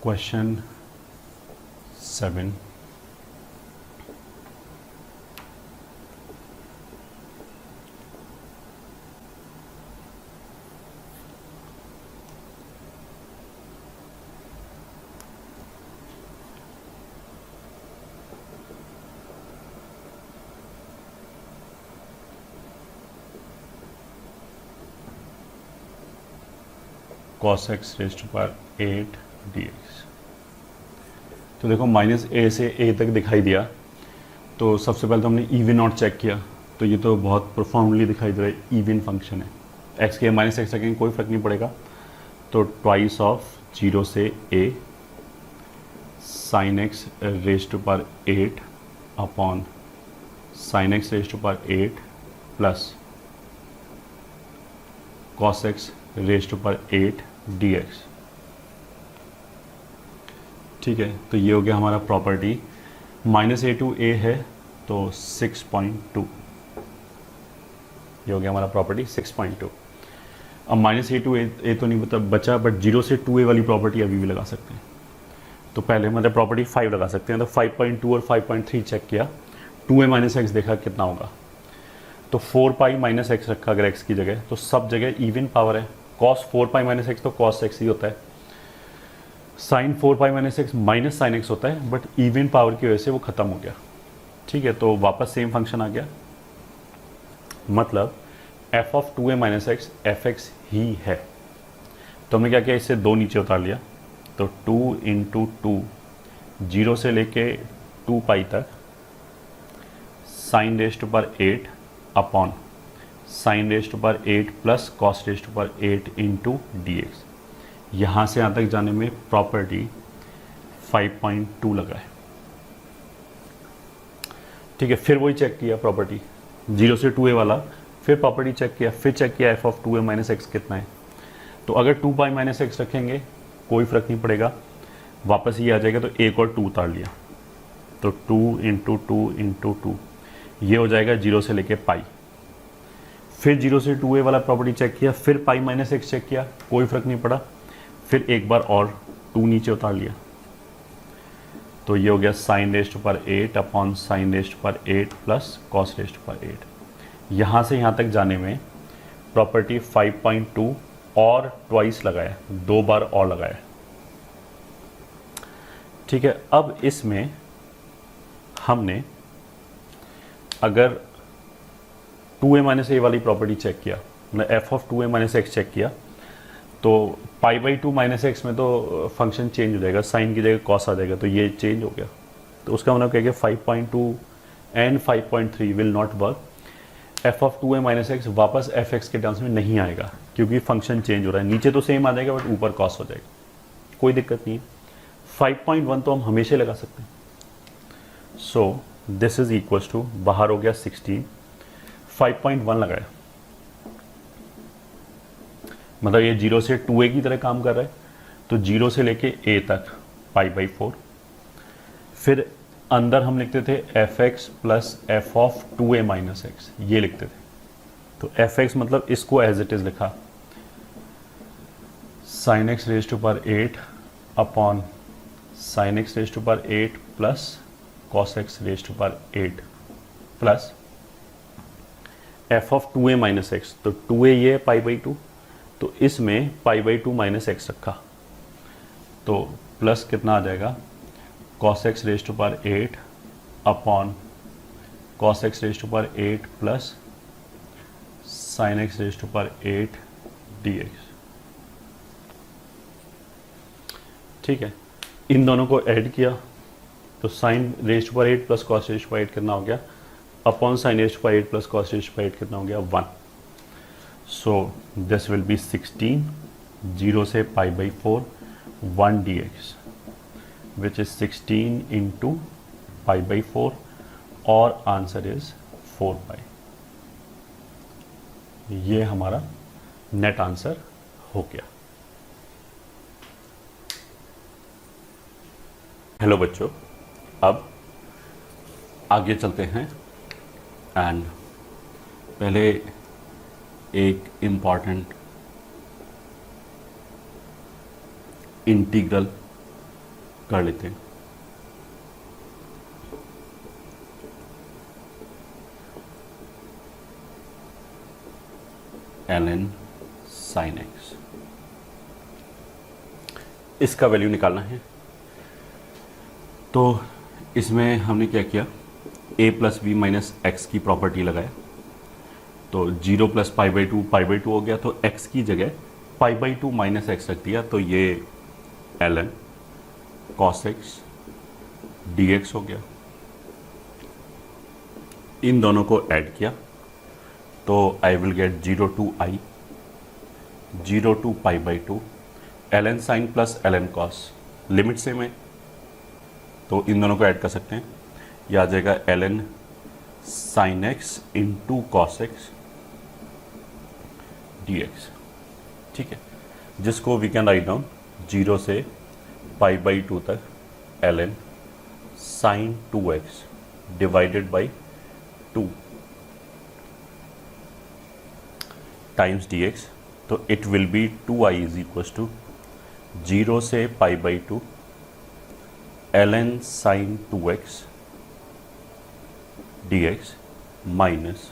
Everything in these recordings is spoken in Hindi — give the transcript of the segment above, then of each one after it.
Question 7 cos x raise to power 8 dx। तो देखो माइनस ए से ए तक दिखाई दिया, तो सबसे पहले तो हमने ई वी नॉट चेक किया, तो ये तो बहुत प्रोफाउंडली दिखाई दे रहा है, इवन फंक्शन है, एक्स के माइनस एक्स सेकेंड कोई फर्क नहीं पड़ेगा, तो ट्वाइस ऑफ 0 से a sine x raise to power 8 upon sine x raise to power 8 plus cos x raise to power 8 dx। ठीक है, तो ये हो गया हमारा property. Minus a to a है तो 6.2, ये हो गया हमारा प्रॉपर्टी 6.2। अब माइनस ए टू ए तो नहीं बचा, बट 0 से 2a वाली प्रॉपर्टी अभी भी लगा सकते हैं। तो पहले मतलब प्रॉपर्टी 5 लगा सकते हैं, तो 5.2 और 5.3 चेक किया, 2a माइनस एक्स देखा कितना होगा, तो 4 पाई माइनस एक्स रखा अगर एक्स की जगह, तो सब जगह इवन पावर है, कॉस 4 पाई माइनस एक्स तो कॉस एक्स ही होता है, sine 4 pi minus x minus sine x होता है, बट इवन पावर की वजह से वो ख़त्म हो गया। ठीक है, तो वापस सेम फंक्शन आ गया, मतलब f of 2a minus x f x ही है। तो हमने क्या किया, इससे 2 नीचे उतार लिया, तो 2 इंटू 2 0 से लेके 2 पाई तक sine raise to power 8 upon sine raise to power 8 plus cos raise to power 8 into d x. यहाँ से यहाँ तक जाने में प्रॉपर्टी 5.2 लगा है। ठीक है, फिर वही चेक किया प्रॉपर्टी 0 से 2a वाला, फिर प्रॉपर्टी चेक किया, फिर चेक किया F of 2a minus x कितना है, तो अगर 2 पाई माइनस एक्स रखेंगे कोई फ़र्क नहीं पड़ेगा, वापस ये आ जाएगा, तो एक और 2 उतार लिया, तो 2 इंटू 2 इंटू 2 ये हो जाएगा 0 से लेके पाई। फिर 0 से 2a वाला प्रॉपर्टी चेक किया, फिर पाई माइनस एक्स चेक किया, कोई फ़र्क नहीं पड़ा, फिर एक बार और 2 नीचे उतार लिया, तो ये हो गया sine raise to power 8 upon sine raise to power 8 plus cos raise to power 8। यहाँ से यहाँ तक जाने में प्रॉपर्टी 5.2 और ट्वाइस लगाया, 2 बार और लगाया। ठीक है, अब इसमें हमने अगर 2a माइनस ए वाली प्रॉपर्टी चेक किया, मतलब f of 2a minus x check किया, तो पाई बाई 2 माइनस एक्स में तो फंक्शन चेंज हो जाएगा, साइन की जगह कॉस आ जाएगा, तो ये चेंज हो गया, तो उसका मतलब क्या है, 5.2 and 5.3 will not work, F of 2a minus x वापस एफ एक्स के टर्म्स में नहीं आएगा, क्योंकि फंक्शन चेंज हो रहा है, नीचे तो सेम आ जाएगा बट ऊपर कॉस हो जाएगा, कोई दिक्कत नहीं है। 5.1 तो हम हमेशा लगा सकते हैं, so this is equals to, बाहर हो गया 16, 5.1 लगाया, मतलब ये 0 से 2a की तरह काम कर रहा है, तो 0 से लेके a तक पाई बाई 4, फिर अंदर हम लिखते थे f x plus f of 2a minus x, ये लिखते थे, तो एफ एक्स मतलब इसको एज इट इज लिखा, sine x raise to power 8 upon sine x raise to power 8 plus cos x raise to power 8 plus f of 2a minus x, तो 2a ये है पाई बाई 2, तो इसमें पाई बाई 2 माइनस एक्स रखा, तो प्लस कितना आ जाएगा, cos x raise to power 8 upon cos x raise to power 8 plus sine x raise to power 8 dx। ठीक है, इन दोनों को ऐड किया, तो sine raise to power 8 plus cos raise to power 8 कितना हो गया, upon sine raise to power 8 plus cos raise to power 8 कितना हो गया, 1। So this will be 16, 0 से pi by 4, 1 dx, which is 16 into pi by 4, और आंसर इज 4 पाई। ये हमारा नेट आंसर हो गया। हेलो बच्चों, अब आगे चलते हैं एंड पहले एक इम्पॉर्टेंट इंटीग्रल कर लेते हैं। ln sin x, इसका वैल्यू निकालना है। तो इसमें हमने क्या किया, a plus B minus x की प्रॉपर्टी लगाया। तो 0 प्लस पाई बाई टू हो गया, तो x की जगह पाई बाई टू माइनस एक्स रख दिया, तो ये ln cos x dx हो गया। इन दोनों को ऐड किया तो I will get 0 to I, 0 to pi by two, ln sine plus ln cos, limit same है तो इन दोनों को ऐड कर सकते हैं। यह आ जाएगा ln sine x into cos x dx, ठीक है, जिसको वी कैन राइट डाउन 0 से पाई बाई टू तक ln sine 2x divided by 2 times dx। तो it will be 2i is equal to 0 से pi by two ln sine 2x dx minus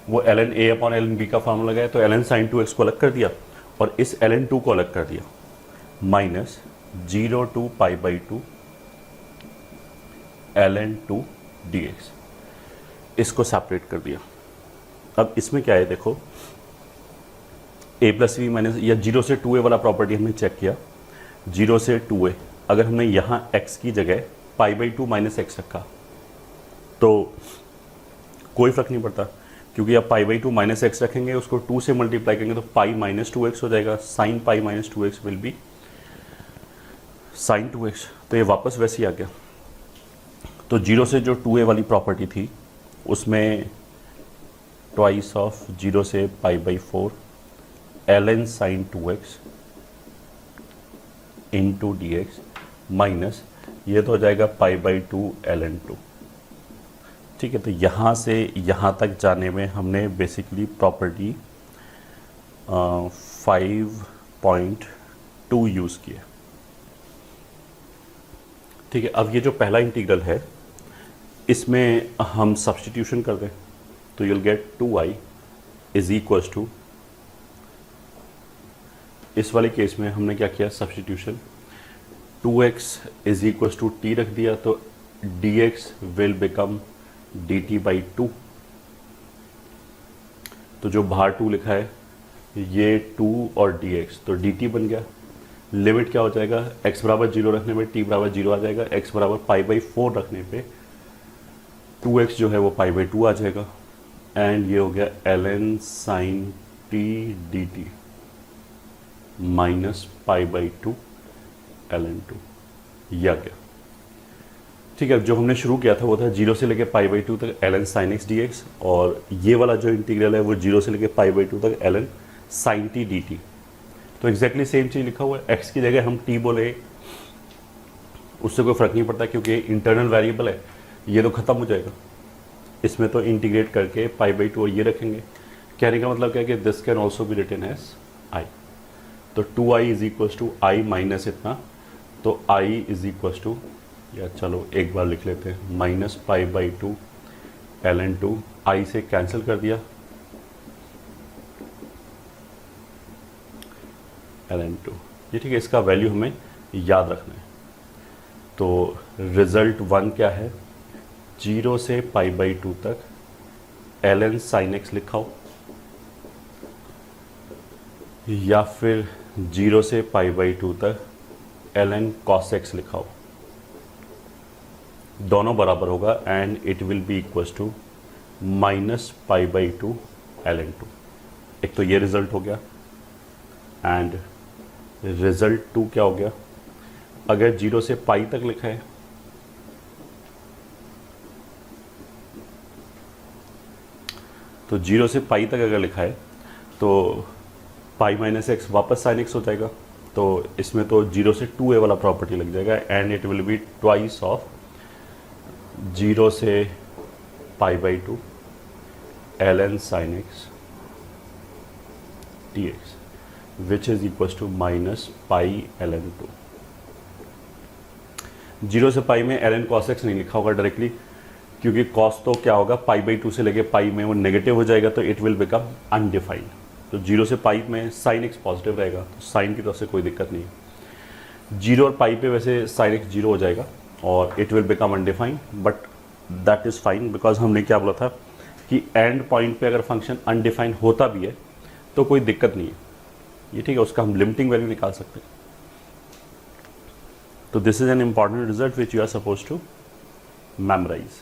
वो ln a upon ln b का फॉर्मूला लगाया, तो ln साइन 2x को अलग कर दिया और इस ln 2 को अलग कर दिया, minus 0 to pi by two ln 2 dx, इसको सेपरेट कर दिया। अब इसमें क्या है देखो, a प्लस बी माइनस या 0 से 2a वाला प्रॉपर्टी हमने चेक किया, 0 से 2a, अगर हमने यहाँ x की जगह पाई बाई टू माइनस एक्स रखा तो कोई फर्क नहीं पड़ता, क्योंकि आप पाई बाई टू माइनस एक्स रखेंगे, उसको 2 से मल्टीप्लाई करेंगे तो पाई माइनस 2x हो जाएगा, sine pi minus 2x will be sine 2x, तो ये वापस वैसे ही आ गया। तो 0 से जो 2a वाली प्रॉपर्टी थी उसमें ट्वाइस ऑफ 0 से pi by 4 ln sine 2x into dx minus ये तो हो जाएगा पाई बाई टू ln 2, ठीक है। तो यहाँ से यहाँ तक जाने में हमने बेसिकली प्रॉपर्टी 5.2 यूज़ किया, ठीक है। अब ये जो पहला इंटीग्रल है इसमें हम सब्स्टिट्यूशन कर दें तो you'll get 2i is equals to, इस वाले केस में हमने क्या किया substitution, 2x is equals to t रख दिया, तो dx will become dt by 2, तो जो बाहर 2 लिखा है ये 2 और dx, तो dt बन गया। लिमिट क्या हो जाएगा, x बराबर 0 रखने पे t बराबर 0 आ जाएगा, x बराबर पाई बाई 4 रखने पे 2x जो है वो पाई बाई 2 आ जाएगा, एंड ये हो गया ln sine t dt minus pi by 2 ln 2, ये आ गया, ठीक है। जो हमने शुरू किया था वो था 0 से लेके पाई बाई 2 तक ln साइन x dx, और ये वाला जो इंटीग्रल है वो 0 से लेके पाई बाई 2 तक ln साइन t dt। तो एग्जैक्टली सेम चीज़ लिखा हुआ है, x की जगह हम t बोले उससे कोई फ़र्क नहीं पड़ता क्योंकि इंटरनल वेरिएबल है, ये तो ख़त्म हो जाएगा। इसमें तो इंटीग्रेट करके पाई बाई 2 और ये रखेंगे, कहने का मतलब क्या है कि this can also be written as i, तो 2i is equals to I minus इतना, तो i इज इक्वल्स टू, या चलो एक बार लिख लेते हैं, minus pi by 2 ln 2, i से कैंसिल कर दिया ln 2, ये ठीक है। इसका वैल्यू हमें याद रखना है। तो रिजल्ट 1 क्या है, 0 से पाई बाई 2 तक ln साइन x लिखाओ, या फिर 0 से पाई बाई 2 तक ln cos x लिखाओ, दोनों बराबर होगा and it will be equals to minus pi by 2 ln 2। एक तो ये रिजल्ट हो गया, एंड रिजल्ट 2 क्या हो गया, अगर 0 से पाई तक लिखा है तो 0 से पाई तक अगर लिखा है तो पाई माइनस एक्स वापस साइन एक्स हो जाएगा, तो इसमें तो 0 से 2a वाला प्रॉपर्टी लग जाएगा, and it will be twice of 0 से pi by 2 ln sine x dx, which is equal to minus pi ln2। 0 से पाई में ln cos x नहीं लिखा होगा डायरेक्टली, क्योंकि cos तो क्या होगा पाई बाई 2 से लेके पाई में वो नेगेटिव हो जाएगा, तो इट विल बिकम अनडिफाइंड। तो 0 से पाई में साइन x पॉजिटिव रहेगा, तो साइन की तरफ से कोई दिक्कत नहीं है। 0 और पाई पे वैसे साइन x 0 हो जाएगा और it will become undefined, but that is fine because हमने क्या बोला था कि एंड पॉइंट पे अगर फंक्शन अनडिफाइंड होता भी है तो कोई दिक्कत नहीं है, ये ठीक है, उसका हम लिमिटिंग वैल्यू निकाल सकते हैं। तो this is an important result which you are suppose to memorise.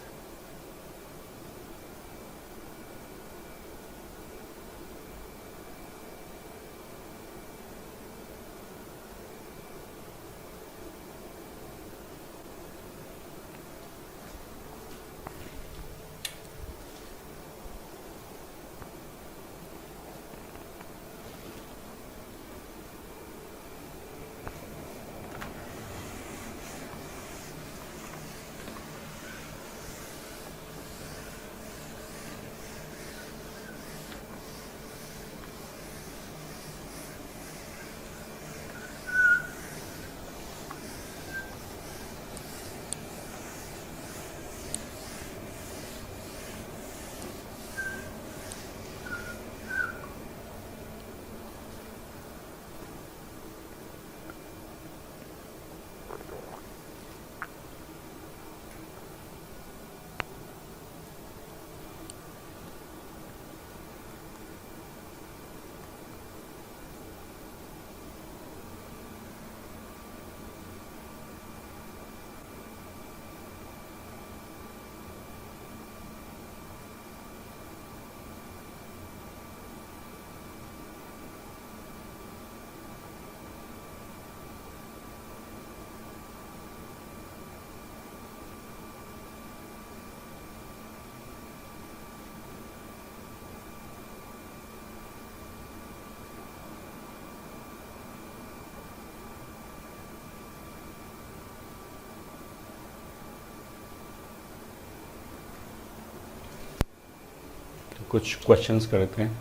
कुछ क्वेश्चंस करते हैं।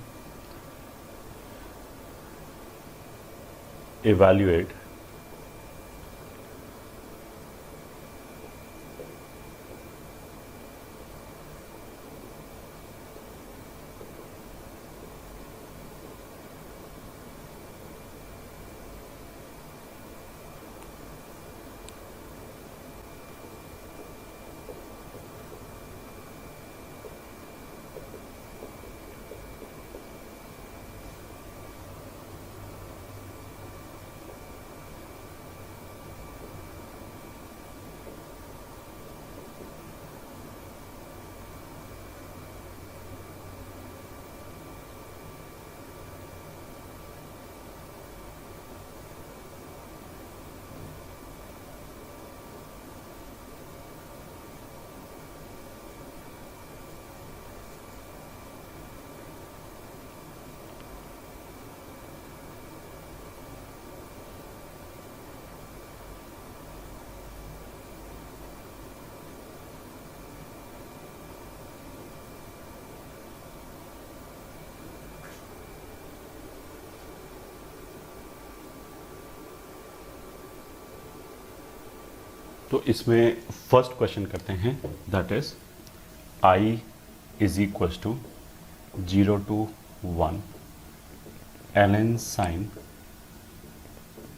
इवैल्यूएट तो इसमें फर्स्ट क्वेश्चन करते हैं, that is i is equal to 0 to 1 ln sin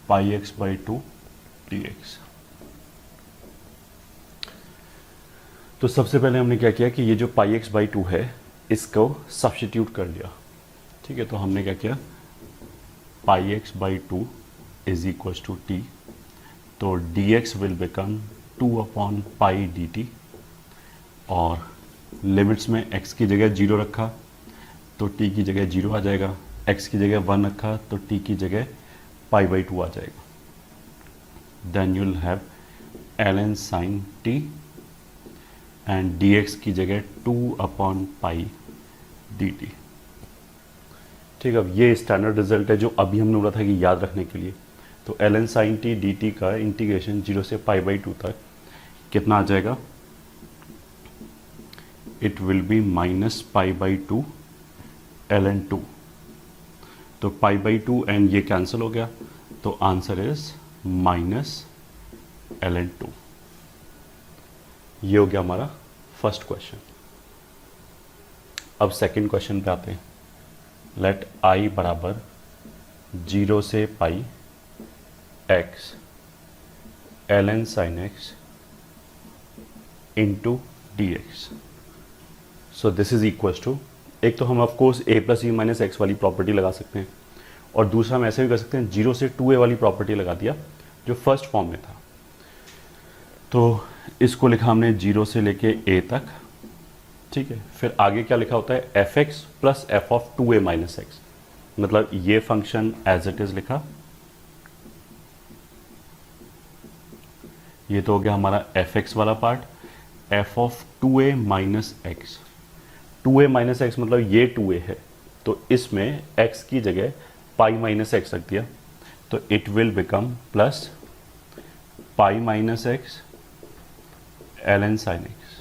pi x by 2 dx। तो सबसे पहले हमने क्या किया कि ये जो पाई x बाई 2 है इसको सब्स्टिट्यूट कर लिया, ठीक है। तो हमने क्या किया, pi x by 2 is equal to t, तो dx will become 2 upon pi dt, और लिमिट्स में x की जगह 0 रखा तो t की जगह 0 आ जाएगा, x की जगह 1 रखा तो t की जगह पाई बाई 2 आ जाएगा। Then you will have ln sin t and dx की जगह 2 अपॉन पाई dt। ठीक है, अब ये स्टैंडर्ड रिजल्ट है जो अभी हमने बोला था कि याद रखने के लिए। तो ln sin t dt का इंटीग्रेशन 0 से पाई बाई 2 तक कितना आ जाएगा, it will be minus pi by 2 ln 2। तो पाई बाई टू एंड ये कैंसिल हो गया, तो आंसर इज माइनस ln2। ये हो गया हमारा फर्स्ट क्वेश्चन। अब सेकंड क्वेश्चन पे आते हैं। लेट i बराबर 0 से pi x ln sin x into d x. So this is equal to, एक तो हम of course a plus e minus x वाली प्रॉपर्टी लगा सकते हैं, और दूसरा हम ऐसे भी कर सकते हैं 0 से 2a वाली प्रॉपर्टी लगा दिया जो फर्स्ट फॉर्म में था। तो इसको लिखा हमने 0 से लेके a तक, ठीक है। फिर आगे क्या लिखा होता है, f x plus f of 2a minus x, मतलब ये फंक्शन एज इट इज लिखा। ये तो हो गया हमारा एफ एक्स वाला part, F of 2a minus x. 2a minus x मतलब ये 2a है, तो इसमें x की जगह पाई माइनस एक्स रख दिया, तो it will become plus pi minus x ln sin x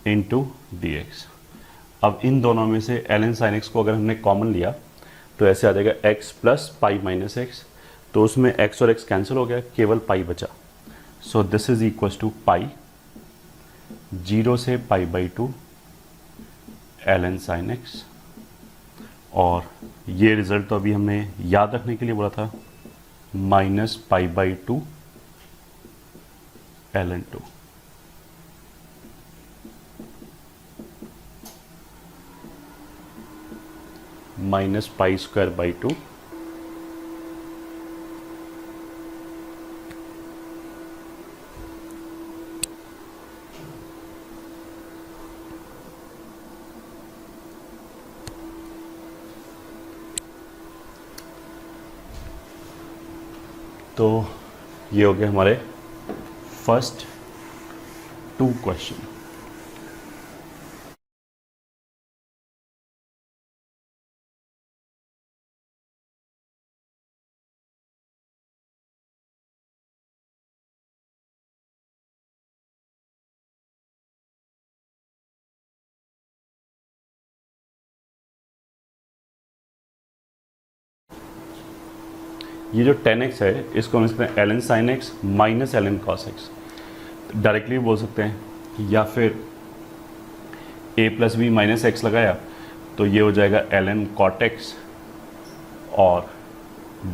into d x. अब इन दोनों में से ln sin x को अगर हमने कॉमन लिया तो ऐसे आ जाएगा x plus pi minus x, तो उसमें x और x कैंसिल हो गया, केवल पाई बचा। So this is equal to pi 0 से pi by two ln sin x, और ये रिजल्ट तो अभी हमने याद रखने के लिए बोला था, minus pi by to ln2। Minus pi square by two तो ये हो गया हमारे फर्स्ट 2 क्वेश्चन। ये जो 10x है इसको हम लिखते हैं ln sin x minus ln cos x, directly बोल सकते हैं, या फिर a plus B minus x लगाया तो ये हो जाएगा ln cot x और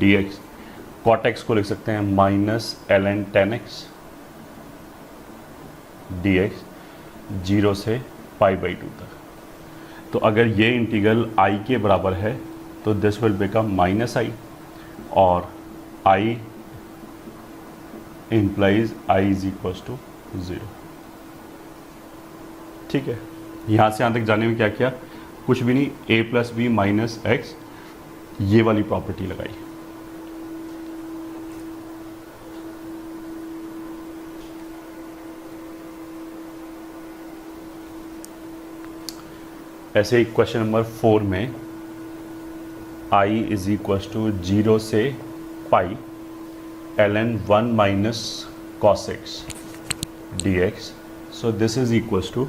dx। cot x को लिख सकते हैं minus ln tan x dx 0 से पाई बाई टू तक। तो अगर ये इंटीग्रल i के बराबर है तो this will become minus i, और i implies i is equal to 0। ठीक है, यहाँ से यहाँ तक जाने में क्या किया, कुछ भी नहीं, a plus B minus x ये वाली प्रॉपर्टी लगाई। ऐसे ही क्वेश्चन नंबर 4 में i इज इक्वल टू 0 से pi ln 1 minus cos x d x. So this is equal to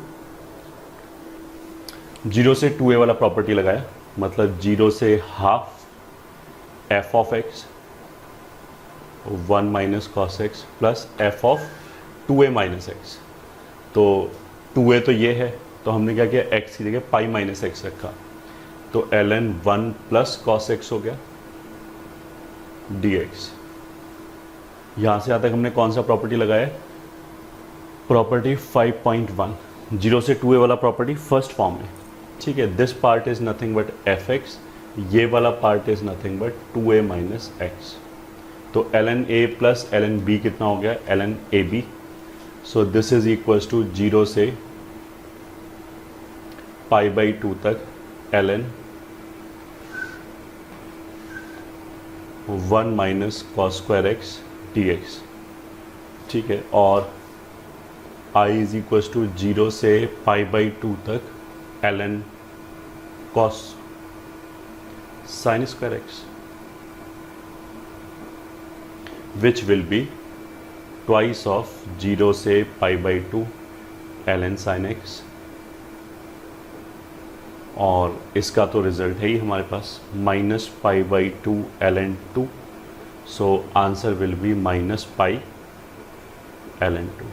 0 से 2a वाला प्रॉपर्टी लगाया, मतलब 0 से half f of x 1 minus cos x plus f of 2a minus x. तो 2a तो ये है, तो हमने क्या किया, x की जगह पाई माइनस एक्स रखा, तो ln 1 प्लस कॉस एक्स हो गया dx। यहाँ से यहाँ तक हमने कौन सा प्रॉपर्टी लगाया, प्रॉपर्टी 5.1, 0 से 2a वाला प्रॉपर्टी फर्स्ट फॉर्म में। ठीक है, this part is nothing but f x, ये वाला part is nothing but 2a minus x. तो ln a प्लस ln b कितना हो गया, ln ab। So this is equal to 0 से पाई बाई टू तक ln 1 minus cos square x dx। ठीक है, और i इज इक्वल टू 0 से पाई बाई टू तक ln cos sine square x, which will be twice of 0 से pi by two ln sine x, और इसका तो रिजल्ट है ही हमारे पास -π/2 ln2, so answer will be -π ln2।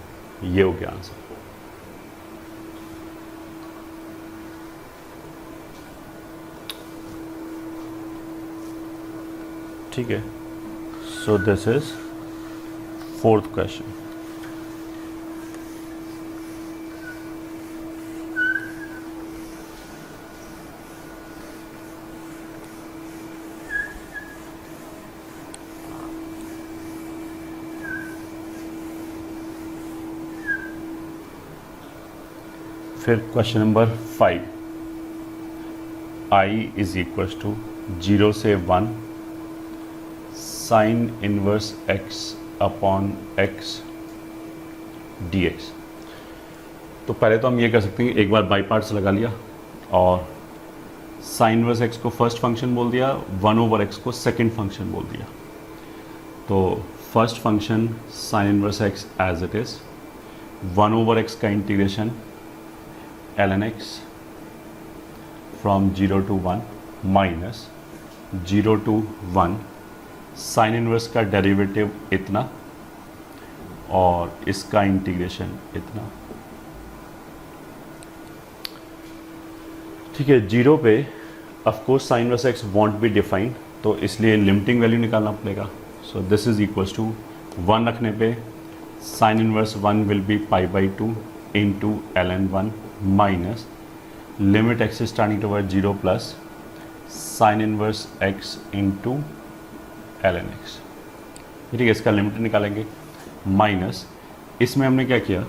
ये हो गया आंसर। ठीक है, so this is 4th question. फिर question number 5, i is equals to 0 से 1 sine inverse x upon x dx। तो पहले तो हम ये कर सकते हैं, एक बार बाई पार्ट्स लगा लिया और साइन इनवर्स x को फर्स्ट फंक्शन बोल दिया, 1/x को सेकंड फंक्शन बोल दिया। तो first function sine inverse x as it is 1/x का integration ln x from 0 to 1 minus 0 to 1 sine inverse का डेरिवेटिव इतना और इसका इंटीग्रेशन इतना। ठीक है, 0 पे of course sine inverse x won't be defined, तो इसलिए लिमिटिंग वैल्यू निकालना पड़ेगा। So this is equals to 1 रखने पे sine inverse 1 will be π/2 into ln1 minus limit x starting toward 0 plus sine inverse x into ln x। ठीक है, इसका लिमिट निकालेंगे माइनस इसमें हमने क्या किया,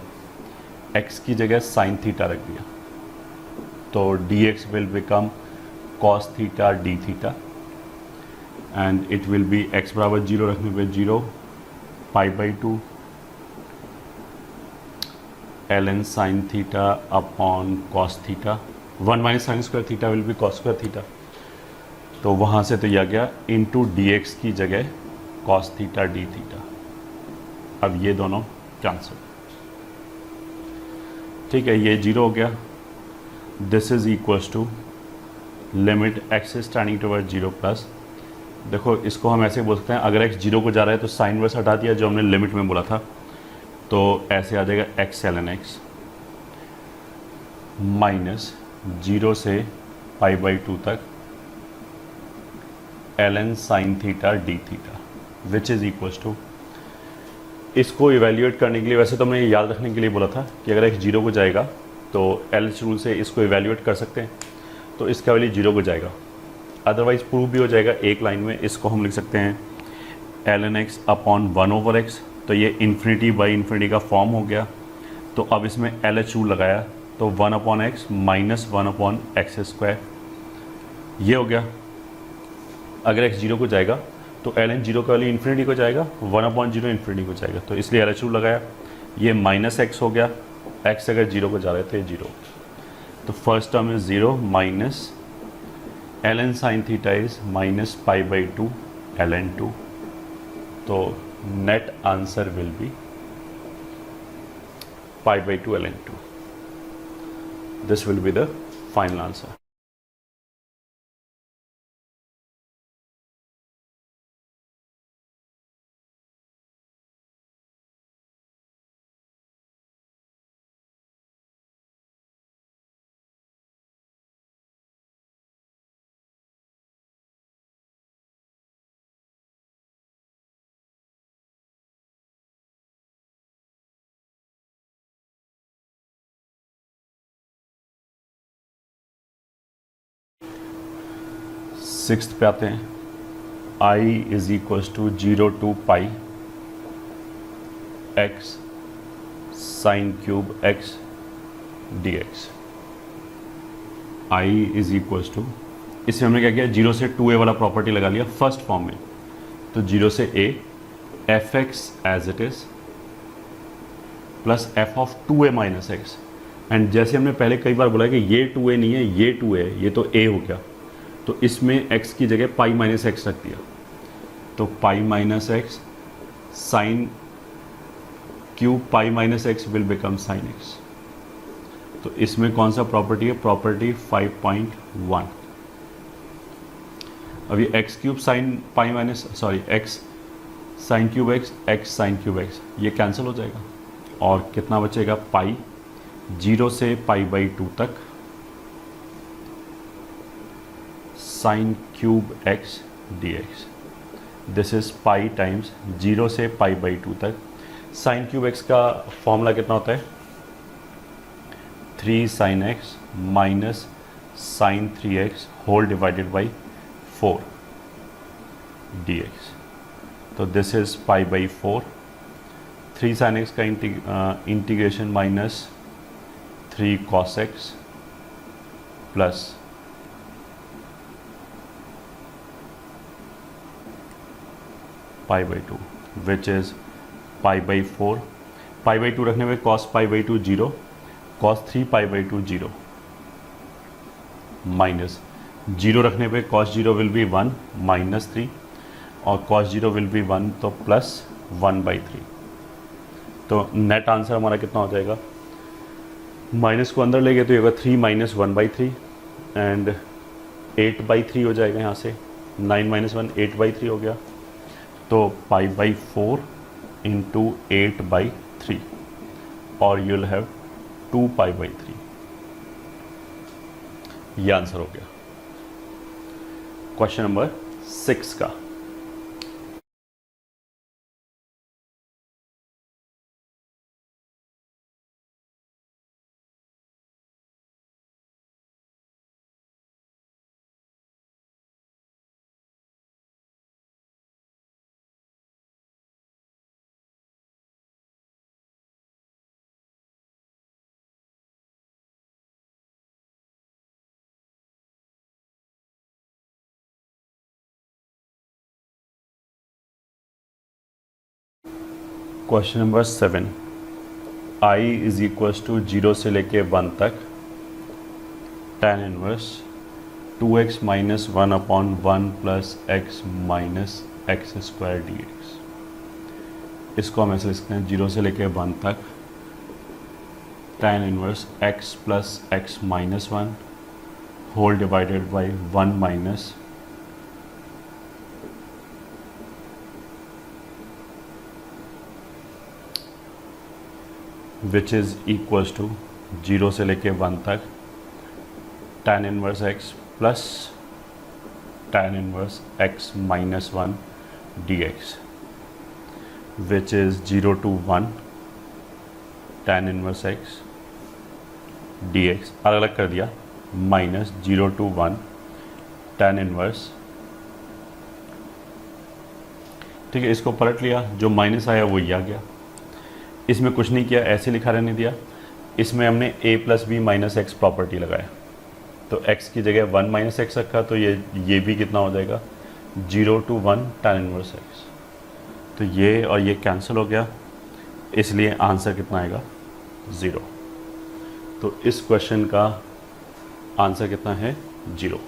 x की जगह साइन थीटा रख दिया, तो dx will become cos theta d theta and it will B x बराबर 0 रखने पे 0 π/2 ln sine theta upon cos theta, 1 minus sine square theta will B cos square theta. तो वहाँ से तो यह गया इंटू dx की जगह कॉस थीटा डी थीटा। अब ये दोनों कैंसिल। ठीक है, ये 0 हो गया। This is equals to limit x standing toward 0 प्लस, देखो इसको हम ऐसे बोल सकते हैं, अगर x 0 को जा रहा है तो साइन इनवर्स हटा दिया जो हमने लिमिट में बोला था, तो ऐसे आ जाएगा x ln x माइनस 0 से π/2 तक ln sine theta d theta which is equals to, इसको इवेल्यूएट करने के लिए, वैसे तो मैं ये याद रखने के लिए बोला था कि अगर x 0 को जाएगा तो एलच रूल से इसको इवेल्यूएट कर सकते हैं, तो इसका वैल्यू 0 को जाएगा, अदरवाइज प्रूव भी हो जाएगा एक लाइन में। इसको हम लिख सकते हैं ln x अपॉन 1/x, तो ये इन्फिनिटी बाई इन्फिनिटी का फॉर्म हो गया। तो अब इसमें LH रूल लगाया तो 1/x माइनस 1/x स्क्वायर, ये हो गया। अगर x 0 को जाएगा तो ln 0 का वैल्यू इन्फिनिटी को जाएगा, 1/0 इन्फिनिटी को जाएगा, तो इसलिए LH रूल लगाया, ये माइनस x हो गया, x अगर 0 को जा रहे थे 0, तो first term is 0 minus ln sine theta is minus π/2 ln2, तो net answer will be π/2 ln2। This will be the final answer. Sixth पे आते हैं, i is equals to 0 to π x sine cube x dx। i is equals to, इसमें हमने क्या किया, 0 से 2a वाला प्रॉपर्टी लगा लिया फर्स्ट फॉर्म में, तो 0 से a fx as it is plus f of 2a minus x. And जैसे हमने पहले कई बार बोला कि ये 2a नहीं है, ये 2a है, ये तो a हो गया, तो इसमें x की जगह पाई माइनस एक्स रख दिया, तो pi minus x sine cube pi minus x will become sine x. तो इसमें कौन सा प्रॉपर्टी है, प्रॉपर्टी 5.1। अभी x cube sign pi minus x sign cube x sign cube x ये कैंसिल हो जाएगा और कितना बचेगा, पाई 0 से पाई बाई 2 तक sine cube x d x. This is pi times 0 से पाई बाई 2 तक। साइन क्यूब एक्स का फॉर्मूला कितना होता है, 3 sine x minus sine 3x whole divided by 4 dx। तो this is pi by 4। 3 sine x का integration minus 3 cos x plus pi by 2 which is pi by 4। Pi by 2 रखने में cos pi by 2 0, cos 3 pi by 2 0 minus 0 रखने पे कॉस 0 विल बी 1 माइनस 3 और कॉस 0 विल बी 1 तो प्लस 1/3। तो नेट आंसर हमारा कितना हो जाएगा, माइनस को अंदर ले गए तो ये होगा 3 माइनस 1/3 एंड 8/3 हो जाएगा यहाँ से। 9 माइनस 1 8/3 हो गया, तो पाई बाई 4 इंटू 8/3 और you will have 2 pi by 3। ये आंसर हो गया क्वेश्चन नंबर 6 का। Question number 7, i is equals to 0 से लेके 1 तक tan inverse 2x minus 1 upon 1 plus x minus x square d x. इसको हम ऐसे लिखते हैं 0 से लेके 1 तक tan inverse x plus x minus 1 whole divided by 1 minus which is equals to 0 से लेके 1 तक tan inverse x plus tan inverse x minus 1 dx which is 0 to 1 tan inverse x dx अलग अलग कर दिया माइनस 0 to 1 tan इनवर्स। ठीक है, इसको पलट लिया, जो माइनस आया वो ये आ गया। इसमें कुछ नहीं किया, ऐसे लिखा रहने दिया। इसमें हमने a plus B minus x property लगाया, तो x की जगह 1 माइनस एक्स रखा, तो ये भी कितना हो जाएगा 0 to 1 tan इनवर्स x। तो ये और ये कैंसिल हो गया, इसलिए आंसर कितना आएगा 0। तो इस क्वेश्चन का आंसर कितना है 0।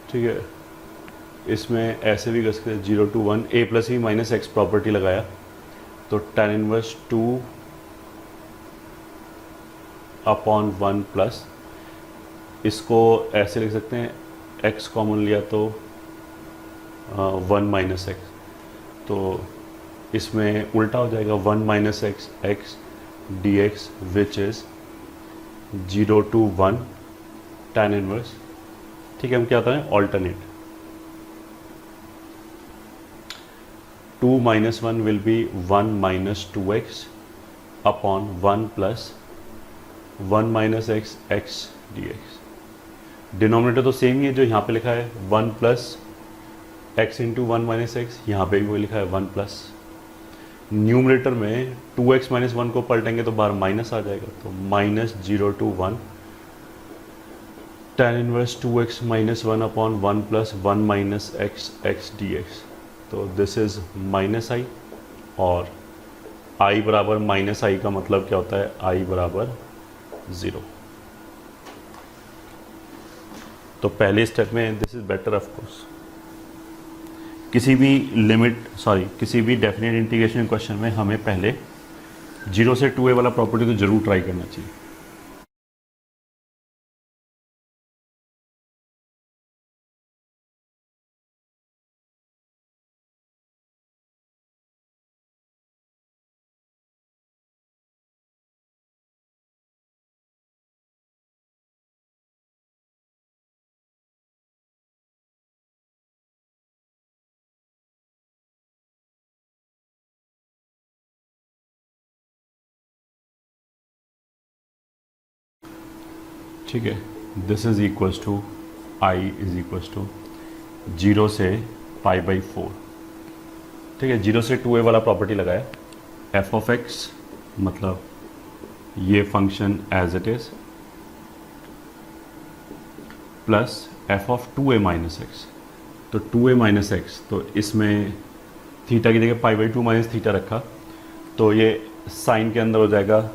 ठीक है, इसमें ऐसे भी कर सकते हैं 0 to 1 a plus B minus x property लगाया, तो tan इनवर्स 2 अपॉन 1 प्लस, इसको ऐसे लिख सकते हैं x कॉमन लिया तो 1 माइनस एक्स, तो इसमें उल्टा हो जाएगा 1 minus x x d x which is 0 to 1 tan inverse. ठीक है, हम क्या होता है alternate, 2 minus 1 will B 1 minus 2x upon 1 plus 1 minus x x d x. Denominator तो सेम ही है जो यहाँ पे लिखा है 1 plus x into 1 minus x, यहाँ पे भी वही लिखा है 1 प्लस। न्यूमरेटर में 2x माइनस 1 को पलटेंगे तो बाहर माइनस आ जाएगा, तो minus 0 to 1 tan inverse 2x minus 1 upon 1 plus 1 minus x x d x. तो दिस इज़ माइनस आई, और i बराबर माइनस आई का मतलब क्या होता है, i बराबर 0। तो पहले स्टेप में this is better of course. किसी भी डेफिनेट इंटीग्रेशन क्वेश्चन में हमें पहले 0 से 2a वाला प्रॉपर्टी तो जरूर ट्राई करना चाहिए। ठीक है, this is equals to I is equals to 0 से π/4। ठीक है, 0 से 2a वाला प्रॉपर्टी लगाया। एफ ऑफ एक्स मतलब ये function as it is plus f of 2a minus x. तो 2a माइनस एक्स, तो इसमें थीटा की जगह π/2 माइनस थीटा रखा, तो ये साइन के अंदर हो जाएगा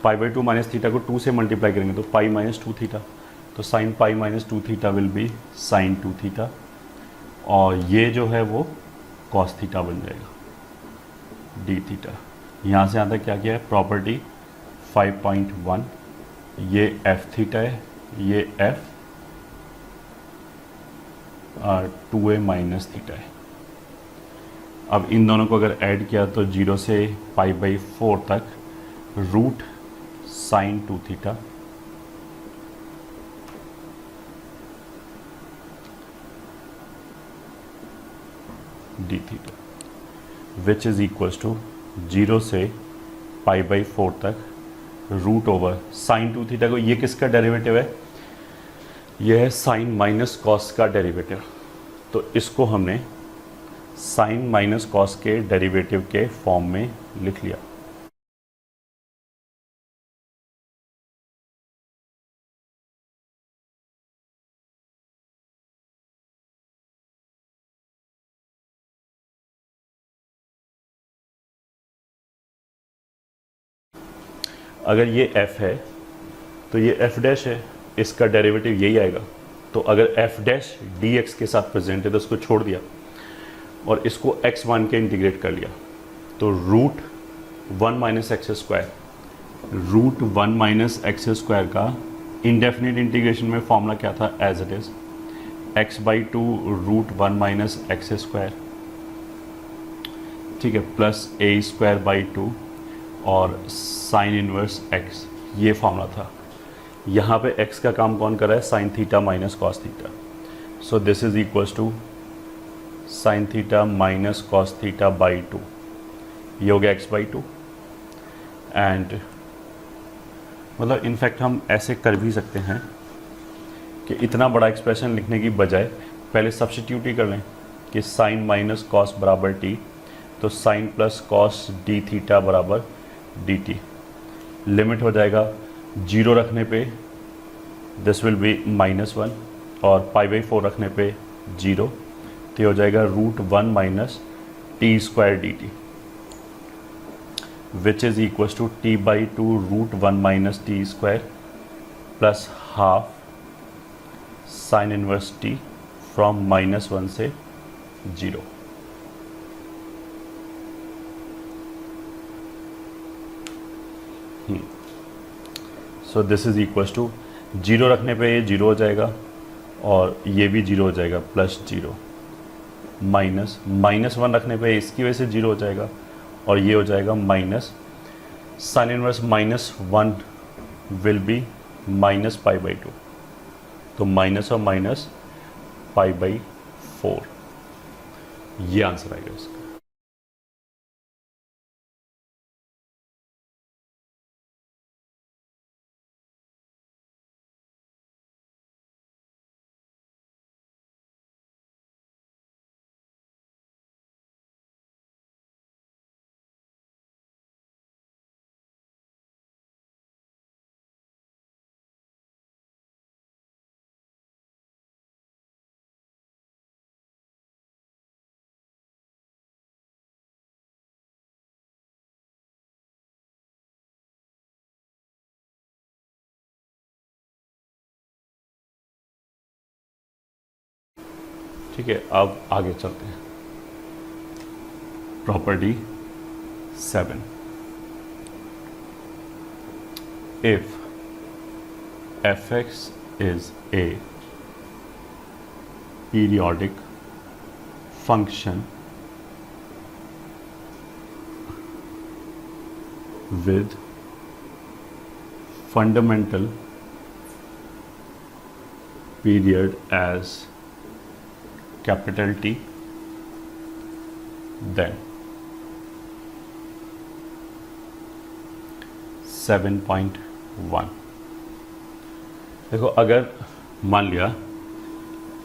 π/2 माइनस थीटा को 2 से मल्टीप्लाई करेंगे तो पाई माइनस 2 थीटा, तो sine pi minus 2 theta will be sine 2 theta, और ये जो है वो कॉस थीटा बन जाएगा डी थीटा। यहाँ से यहाँ तक क्या किया है प्रॉपर्टी 5.1, ये एफ थीटा है, ये एफ 2a माइनस थीटा है। अब इन दोनों को अगर ऐड किया तो 0 से π/4 तक root sine 2 theta d theta which is equals to 0 से π/4 तक रूट ओवर साइन 2 थीटा को, ये किसका डेरिवेटिव है, ये है साइन माइनस कॉस का डेरिवेटिव, तो इसको हमने साइन माइनस कॉस के डेरिवेटिव के फॉर्म में लिख लिया। अगर ये f है तो ये f डैश है, इसका डेरिवेटिव यही आएगा। तो अगर f डैश dx के साथ प्रेजेंट है तो उसको छोड़ दिया और इसको x मान के इंटीग्रेट कर लिया, तो root 1 minus x square, root 1 minus x square का इंडेफिनिट इंटीग्रेशन में फॉर्मूला क्या था, as it is x/2 root 1 minus x square, ठीक है, प्लस a²/2 और साइन इनवर्स x, ये फॉर्मूला था। यहाँ पे x का काम कौन कर रहा है, sine theta minus cos theta, so this is equals to sine theta minus cos theta by 2, ये हो गया x/2। एंड मतलब इनफैक्ट हम ऐसे कर भी सकते हैं कि इतना बड़ा एक्सप्रेशन लिखने की बजाय पहले सब्स्टिट्यूट ही कर लें कि साइन माइनस कॉस बराबर टी, तो sine plus cos d theta बराबर डी टी। लिमिट हो जाएगा 0 रखने पे दिस विल बी -1 और π/4 रखने पे 0, तो ये हो जाएगा root 1 minus t square d t which is equals to t/2 root 1 minus t square plus half sine inverse t from -1 से 0। So this is equals to 0 रखने पे ये 0 हो जाएगा और ये भी 0 हो जाएगा, प्लस 0 माइनस -1 रखने पे इसकी वजह से 0 हो जाएगा और ये हो जाएगा minus sine inverse -1 will be minus π/2, तो माइनस और माइनस π/4, ये आंसर आएगा इसका। ठीक है, अब आगे चलते हैं। Property 7, if fx is a periodic function with fundamental period as capital T, then 7.1। देखो, अगर मान लिया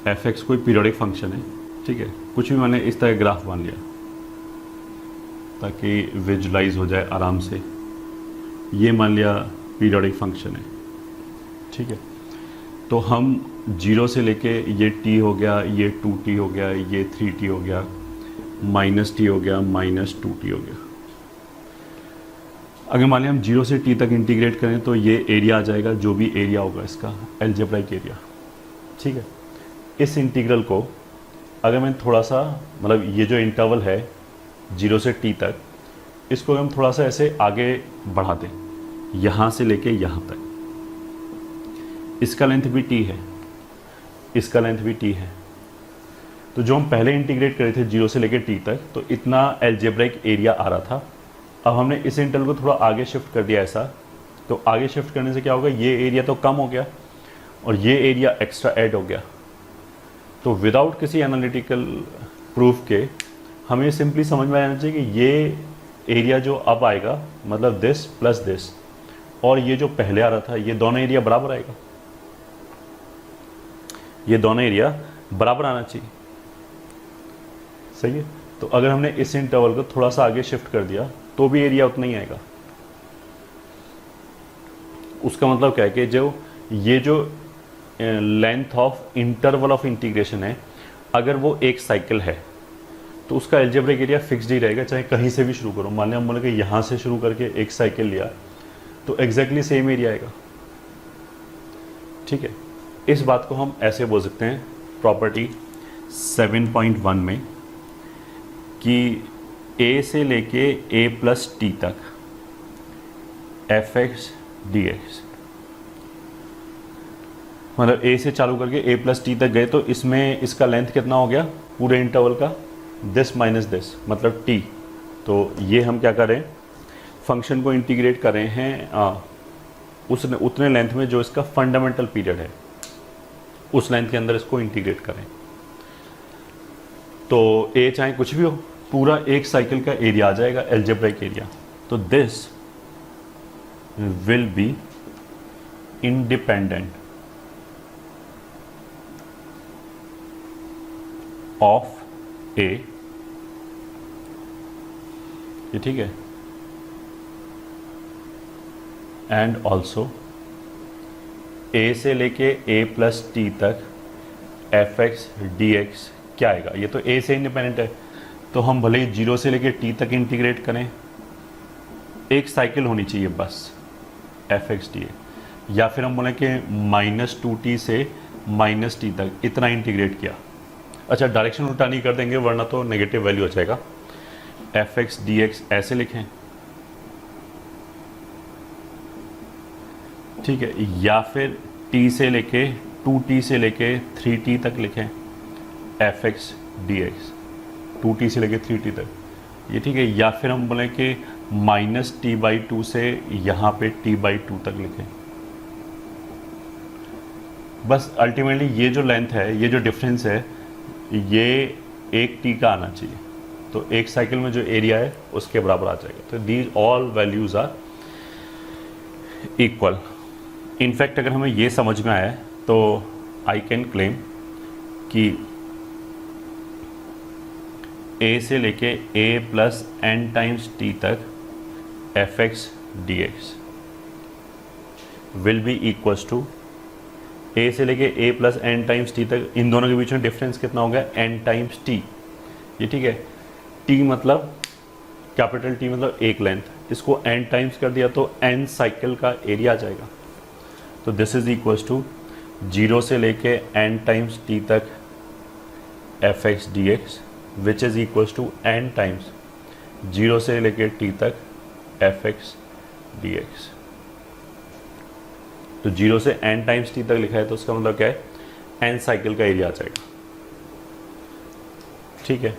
एफ एक्स कोई पीरियोडिक फंक्शन है, ठीक है, कुछ भी मैंने इस तरह ग्राफ मान लिया ताकि विजुलाइज हो जाए आराम से। ये मान लिया पीरियोडिक फंक्शन है, ठीक है, तो हम 0 से लेके ये t हो गया, ये 2t हो गया, ये 3t हो गया, -t हो गया, -2t हो गया। अगर मान लिया हम 0 से t तक इंटीग्रेट करें तो ये एरिया आ जाएगा, जो भी एरिया होगा इसका एल्जेब्राइक एरिया, ठीक है। इस इंटीग्रल को अगर मैं थोड़ा सा, मतलब ये जो इंटरवल है 0 से t तक, इसको हम थोड़ा सा ऐसे आगे बढ़ा दें, यहाँ से लेके यहाँ तक, इसका लेंथ भी t है, इसका लेंथ भी t है। तो जो हम पहले इंटीग्रेट करे थे 0 से लेके t तक, तो इतना एल्जेब्राइक एरिया आ रहा था। अब हमने इस इंटरवल को थोड़ा आगे शिफ्ट कर दिया ऐसा, तो आगे शिफ्ट करने से क्या होगा, ये एरिया तो कम हो गया और ये एरिया एक्स्ट्रा ऐड हो गया। तो विदाउट किसी एनालिटिकल प्रूफ के हमें सिंपली समझ में आना चाहिए कि ये एरिया जो अब आएगा, मतलब दिस प्लस दिस, और ये जो पहले आ रहा था, ये दोनों एरिया बराबर आएगा, ये दोनों एरिया बराबर आना चाहिए, सही है। तो अगर हमने इस इंटरवल को थोड़ा सा आगे शिफ्ट कर दिया तो भी एरिया उतना ही आएगा। उसका मतलब क्या है कि जो ये जो length of interval of integration है, अगर वो एक साइकिल है तो उसका एल्जेब्रिक एरिया फिक्स्ड ही रहेगा, चाहे कहीं से भी शुरू करो। मान लिया हम बोले कि यहाँ से शुरू करके एक साइकिल लिया तो एग्जैक्टली सेम एरिया आएगा, ठीक है। इस बात को हम ऐसे बोल सकते हैं प्रॉपर्टी 7.1 में कि a से लेके a प्लस टी तक fx dx, मतलब a से चालू करके a प्लस टी तक गए तो इसमें इसका लेंथ कितना हो गया पूरे इंटरवल का, दिस माइनस दिस, मतलब t। तो ये हम क्या कर रहे हैं, फंक्शन को इंटीग्रेट कर रहे हैं उतने लेंथ में जो इसका फंडामेंटल पीरियड है, उस लेंथ के अंदर इसको इंटीग्रेट करें। तो a चाहे कुछ भी हो, पूरा एक साइकिल का एरिया आ जाएगा, एल्जेब्राइक एरिया। तो this will be independent of a, ये ठीक है, एंड ऑल्सो a से लेके a प्लस टी तक fx dx क्या आएगा, ये तो a से इंडिपेंडेंट है। तो हम भले ही 0 से लेके t तक इंटीग्रेट करें, एक साइकिल होनी चाहिए बस fx dx, या फिर हम बोलें कि -2t से -t तक इतना इंटीग्रेट किया। अच्छा, डायरेक्शन उल्टा नहीं कर देंगे वरना तो नेगेटिव वैल्यू हो जाएगा। fx dx ऐसे लिखें, ठीक है, या फिर t से लेके 2t से लेके 3t तक लिखें fx dx, 2t से लेके 3t तक, ये ठीक है। या फिर हम बोलें कि -t/2 से यहाँ पे t/2 तक लिखें। बस अल्टीमेटली ये जो लेंथ है, ये जो डिफरेंस है, ये एक t का आना चाहिए। तो एक साइकिल में जो एरिया है उसके बराबर आ जाएगा। तो these all values are equal. In fact अगर हमें ये समझ में आया तो आई कैन क्लेम कि a से लेके a plus n times t तक fx dx will be equals to a से लेके a plus n times t तक, इन दोनों के बीच में डिफरेंस कितना हो गया, n टाइम्स t, ये ठीक है। t मतलब कैपिटल T मतलब एक लेंथ, इसको n टाइम्स कर दिया तो n साइकिल का एरिया आ जाएगा। तो दिस इज इक्वल्स टू 0 से लेके n टाइम्स t तक f x d x which is equals to n times 0 से लेके t तक एफ एक्स डी एक्स। तो 0 से n टाइम्स t तक लिखा है तो उसका मतलब क्या है, n साइकिल का एरिया आ जाएगा। ठीक है।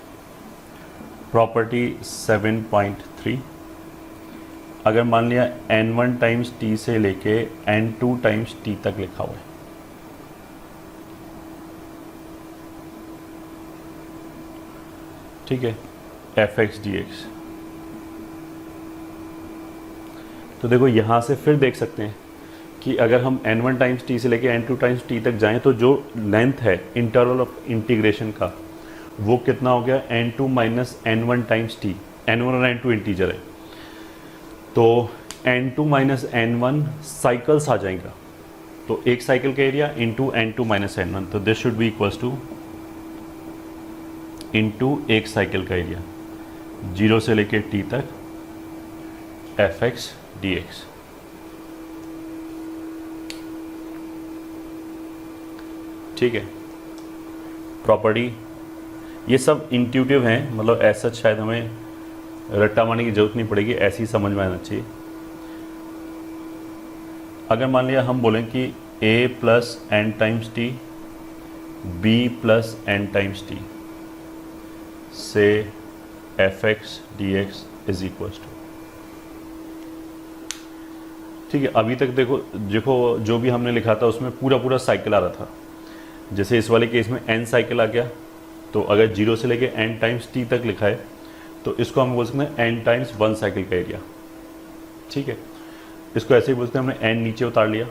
प्रॉपर्टी 7.3, अगर मान लिया n1 टाइम्स t से लेके n2 टाइम्स t तक लिखा हुआ है, ठीक है, एफ एक्स डी एक्स। तो देखो यहाँ से फिर देख सकते हैं कि अगर हम n1 टाइम्स टी से लेके n2 टाइम्स टी तक जाएं तो जो लेंथ है इंटरवल ऑफ इंटीग्रेशन का वो कितना हो गया, n2 minus n1 times T. n1 और n2 इंटीजर है तो n2 माइनस n1 साइकिल्स आ जाएगा। तो एक साइकिल का area into n2 minus n1, तो this should be equals two into एक साइकिल का एरिया 0 से लेके t तक एफ एक्स डी एक्स। ठीक है। प्रॉपर्टी ये सब इंट्यूटिव हैं, मतलब ऐसा शायद हमें रट्टा मारने की जरूरत नहीं पड़ेगी, ऐसी समझ में आना चाहिए। अगर मान लिया हम बोलें कि a plus n times t b plus n times t से f x d x is equals to, ठीक है। अभी तक देखो जो भी हमने लिखा था उसमें पूरा साइकिल आ रहा था। जैसे इस वाले केस में n साइकिल आ गया, तो अगर 0 से लेके n टाइम्स t तक लिखा है तो इसको हम बोल सकते हैं n टाइम्स 1 साइकिल का एरिया। ठीक है, इसको ऐसे ही बोलते हैं, हमने n नीचे उतार लिया।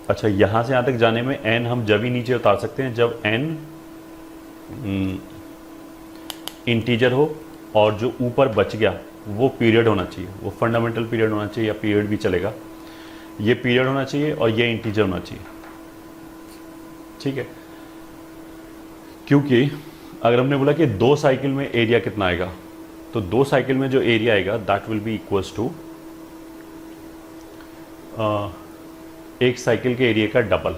अच्छा, यहाँ से यहाँ तक जाने में n हम जब ही नीचे उतार सकते हैं जब n इंटीजर हो और जो ऊपर बच गया वो पीरियड होना चाहिए, वो फंडामेंटल पीरियड होना चाहिए, या पीरियड भी चलेगा। ये पीरियड होना चाहिए और ये इंटीजर होना चाहिए। ठीक है, क्योंकि अगर हमने बोला कि 2 साइकिल में एरिया कितना आएगा, तो 2 साइकिल में जो एरिया आएगा that will be equals to एक साइकिल के एरिया का डबल।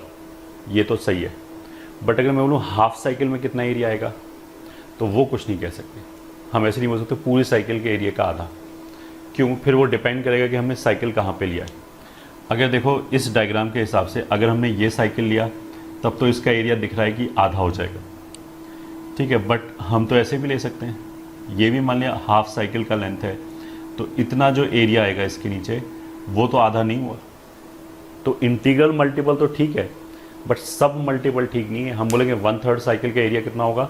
ये तो सही है, बट अगर मैं बोलूँ हाफ साइकिल में कितना एरिया आएगा तो वो कुछ नहीं कह सकते। हम ऐसे नहीं बोल सकते पूरी साइकिल के एरिया का आधा। क्यों? फिर वो डिपेंड करेगा कि हमने साइकिल कहाँ पे लिया है। अगर देखो इस डायग्राम के हिसाब से अगर हमने ये साइकिल लिया तब तो इसका एरिया दिख रहा है कि आधा हो जाएगा। ठीक है, बट हम तो ऐसे भी ले सकते हैं, ये भी मान लिया हाफ साइकिल का लेंथ है तो इतना जो एरिया आएगा इसके नीचे वो तो आधा नहीं हुआ। तो इंटीग्रल मल्टीपल तो ठीक है बट सब मल्टीपल ठीक नहीं है। हम बोलेंगे 1/3 साइकिल का एरिया कितना होगा,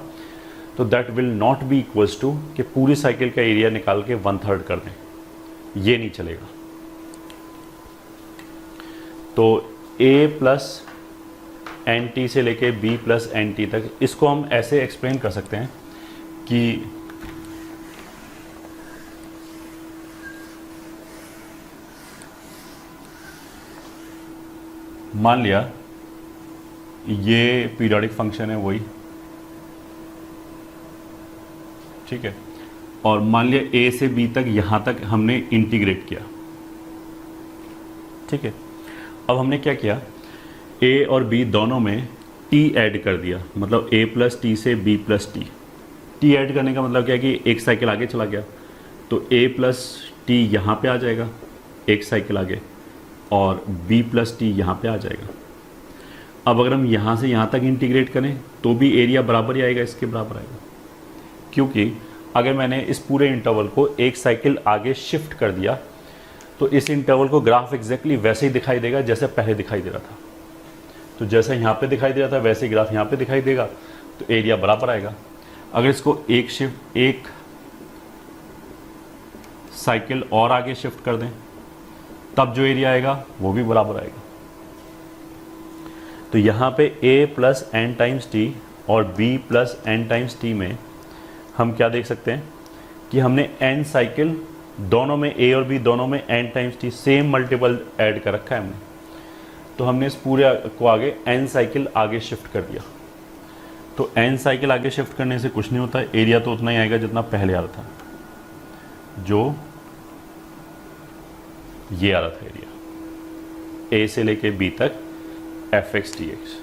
तो that will not be equals to कि पूरी साइकिल का एरिया निकाल के 1/3 कर दें, ये नहीं चलेगा। तो a प्लस एन टी से लेके b प्लस एन टी तक, इसको हम ऐसे एक्सप्लेन कर सकते हैं कि मान लिया ये पीरियोडिक फंक्शन है वही, ठीक है, और मान लिया a से b तक यहाँ तक हमने इंटीग्रेट किया। ठीक है, अब हमने क्या किया, a और b दोनों में t ऐड कर दिया, मतलब a प्लस टी से b plus T. t add करने का मतलब क्या है कि एक साइकिल आगे चला गया तो a प्लस टी यहाँ पे आ जाएगा एक साइकिल आगे, और b प्लस टी यहाँ पे आ जाएगा। अब अगर हम यहाँ से यहाँ तक इंटीग्रेट करें तो भी एरिया बराबर ही आएगा, इसके बराबर आएगा, क्योंकि अगर मैंने इस पूरे इंटरवल को एक साइकिल आगे शिफ्ट कर दिया तो इस इंटरवल को ग्राफ एग्जैक्टली वैसे ही दिखाई देगा जैसे पहले दिखाई दे रहा था। तो जैसे यहाँ पे दिखाई दे रहा था वैसे ही ग्राफ यहाँ पे दिखाई देगा, तो एरिया बराबर आएगा। अगर इसको एक साइकिल और आगे शिफ्ट कर दें तब जो एरिया आएगा वो भी बराबर आएगा। तो यहाँ पे a plus n times t और b plus n times t में हम क्या देख सकते हैं कि हमने n साइकिल दोनों में, a और b दोनों में n times T same multiple add कर रखा है हमने। तो हमने इस पूरे को आगे n साइकिल आगे शिफ्ट कर दिया। तो n साइकिल आगे शिफ्ट करने से कुछ नहीं होता, एरिया तो उतना ही आएगा जितना पहले आ रहा था, जो ये आ रहा था एरिया, a से लेके b तक f x d x.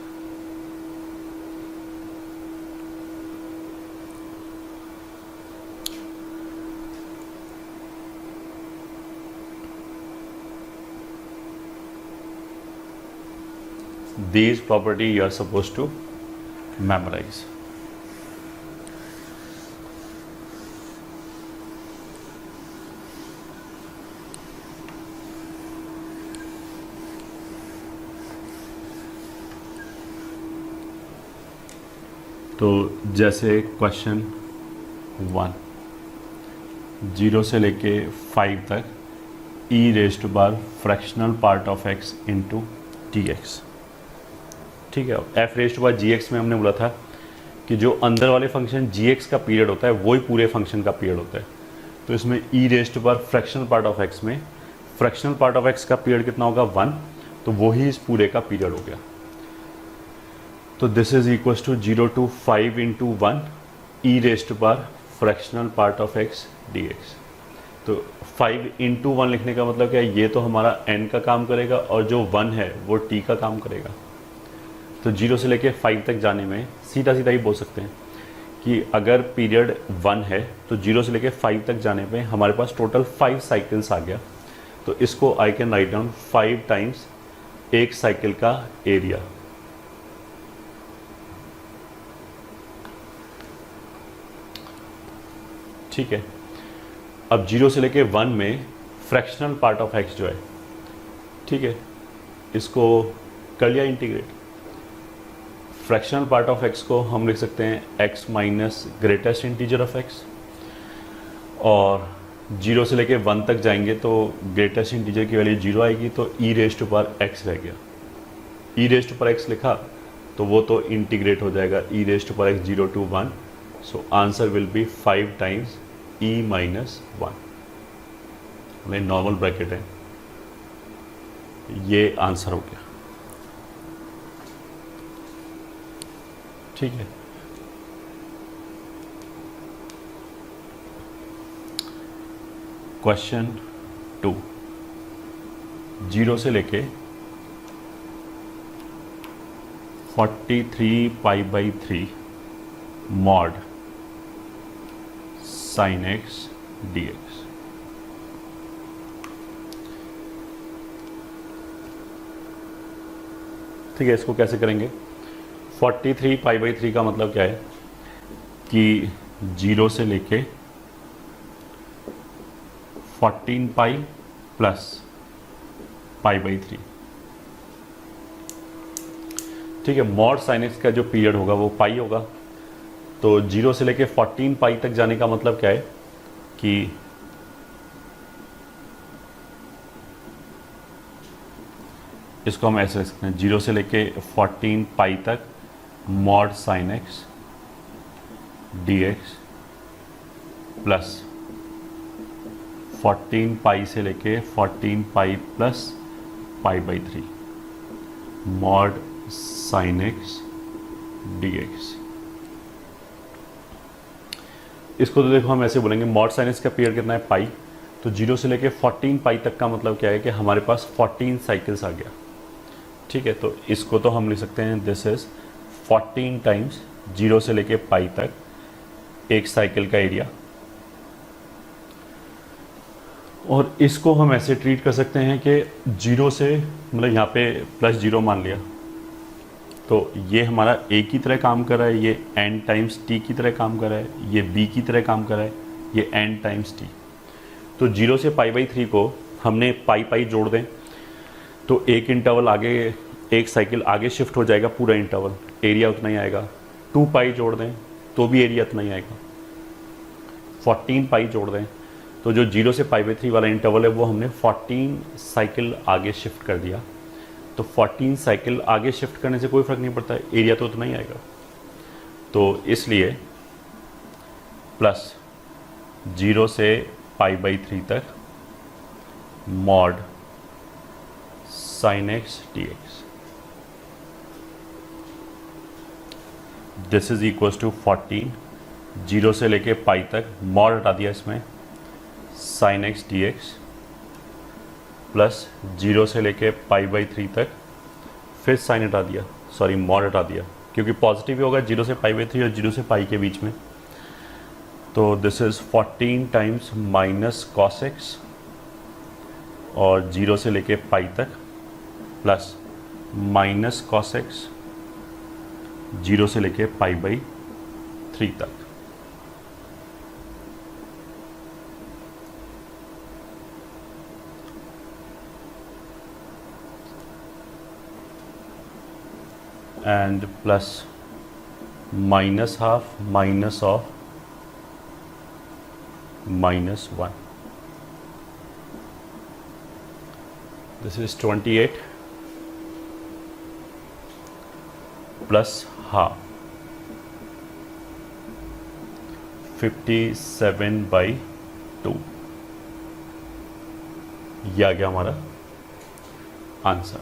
these property you are supposed to memorize. तो जैसे क्वेश्चन 1, 0 से लेके 5 तक e raise to power fractional part of x into d x. ठीक है, f raise to power g x में हमने बोला था कि जो अंदर वाले फंक्शन जी एक्स का पीरियड होता है वही पूरे फंक्शन का पीरियड होता है। तो इसमें e raise to power fractional part of x में फ्रैक्शनल पार्ट ऑफ x का पीरियड कितना होगा 1, तो वही इस पूरे का पीरियड हो गया। तो this is equals to 0 to 5 into 1 e raise to power fractional part of x dx। तो 5 इंटू 1 लिखने का मतलब क्या है, ये तो हमारा n का काम करेगा और जो 1 है वो t का काम करेगा। तो 0 से लेके 5 तक जाने में सीधा सीधा ही बोल सकते हैं कि अगर पीरियड 1 है तो 0 से लेके 5 तक जाने पे हमारे पास टोटल 5 साइकिल्स आ गया। तो इसको I can write down 5 times एक साइकिल का एरिया। ठीक है, अब 0 से लेके 1 में फ्रैक्शनल पार्ट ऑफ x जो है, ठीक है, इसको कर लिया integrate. Fractional part of x को हम लिख सकते हैं x minus greatest integer of x, और 0 से लेके 1 तक जाएंगे तो ग्रेटेस्ट इंटीजर की वैल्यू 0 आएगी, तो e raise to power x रह गया। e raise to power x लिखा तो वो तो इंटीग्रेट हो जाएगा e raise to power x 0 to 1। So answer will be 5 times e minus 1। Normal bracket है, ये आंसर हो गया। ठीक है, क्वेश्चन 2, 0 से लेके 43 पाई by 3 mod sine x d x. ठीक है, इसको कैसे करेंगे। 43 पाई बाई 3 का मतलब क्या है कि 0 से लेके 14 पाई प्लस पाई बाई 3। ठीक है, मॉड साइन एक्स का जो पीरियड होगा वो पाई होगा। तो 0 से लेके 14 पाई तक जाने का मतलब क्या है कि इसको हम ऐसे लिख सकते हैं, 0 से लेके 14 पाई तक mod sine x d x plus 14 पाई से लेके 14 pi plus pi by 3 mod sine x d x. इसको तो देखो हम ऐसे बोलेंगे, मॉड साइन एक्स का पीरियड कितना है पाई, तो 0 से लेके 14 पाई तक का मतलब क्या है कि हमारे पास 14 साइकिल्स आ गया। ठीक है, तो इसको तो हम लिख सकते हैं दिस इज 14 टाइम्स 0 से लेके पाई तक एक साइकिल का एरिया। और इसको हम ऐसे ट्रीट कर सकते हैं कि 0 से मतलब यहाँ पे प्लस 0 मान लिया, तो ये हमारा a की तरह काम कर रहा है, ये n टाइम्स t की तरह काम कर रहा है, ये b की तरह काम कर रहा है, ये n टाइम्स t। तो 0 से पाई बाई 3 को हमने पाई पाई जोड़ दें तो एक इंटरवल आगे, एक साइकिल आगे शिफ्ट हो जाएगा, पूरा इंटरवल एरिया उतना ही आएगा। 2 पाई जोड़ दें तो भी एरिया उतना ही आएगा। 14 पाई जोड़ दें तो जो 0 से पाई बाई 3 वाला इंटरवल है वो हमने 14 साइकिल आगे शिफ्ट कर दिया। तो 14 साइकिल आगे शिफ्ट करने से कोई फ़र्क नहीं पड़ता, एरिया तो उतना ही आएगा। तो इसलिए प्लस 0 से पाई बाई 3 तक mod sine x d x, this is equals to 14 0 से लेके पाई तक मॉड हटा दिया इसमें sign x d x plus 0 से लेके पाई बाई 3 तक फिर साइन हटा दिया, सॉरी मॉड हटा दिया, क्योंकि पॉजिटिव ही होगा 0 से पाई बाई 3 और 0 से पाई के बीच में। तो this is 14 times minus cos x और 0 से लेके पाई तक प्लस माइनस कॉस एक्स 0 से लेके π/3 तक। And plus minus half minus of -1, this is 28 plus half 57/2। यह आ गया हमारा आंसर।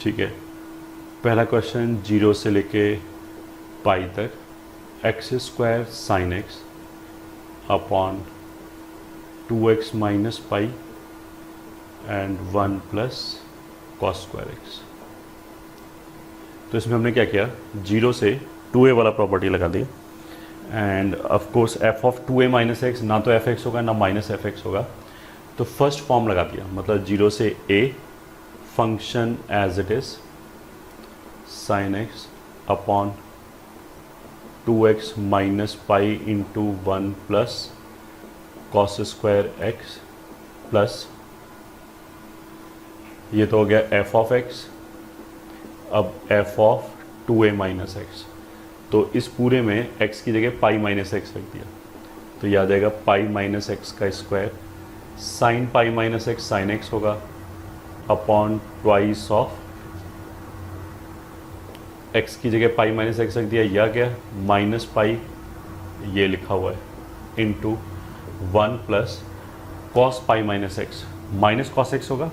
ठीक है, पहला क्वेश्चन 0 से लेके पाई तक x² sin x upon 2x minus pi and 1 plus cos² x। तो इसमें हमने क्या किया, 0 से 2a वाला प्रॉपर्टी लगा दी and of course f of 2a minus x ना तो fx होगा ना माइनस fx होगा, तो फर्स्ट फॉर्म लगा दिया, मतलब 0 से a function as it is sin x upon 2x minus pi into 1 plus cos² x plus ये तो हो गया f ऑफ x, अब f of 2a minus x, तो इस पूरे में x की जगह पाई माइनस एक्स रख दिया, तो याद आएगा पाई माइनस एक्स का square sine pi minus x sign x होगा अपॉन ट्वाइस ऑफ x की जगह पाई माइनस एक्स रख दिया, या क्या माइनस पाई ये लिखा हुआ है into 1 plus cos pi minus x, minus cos x होगा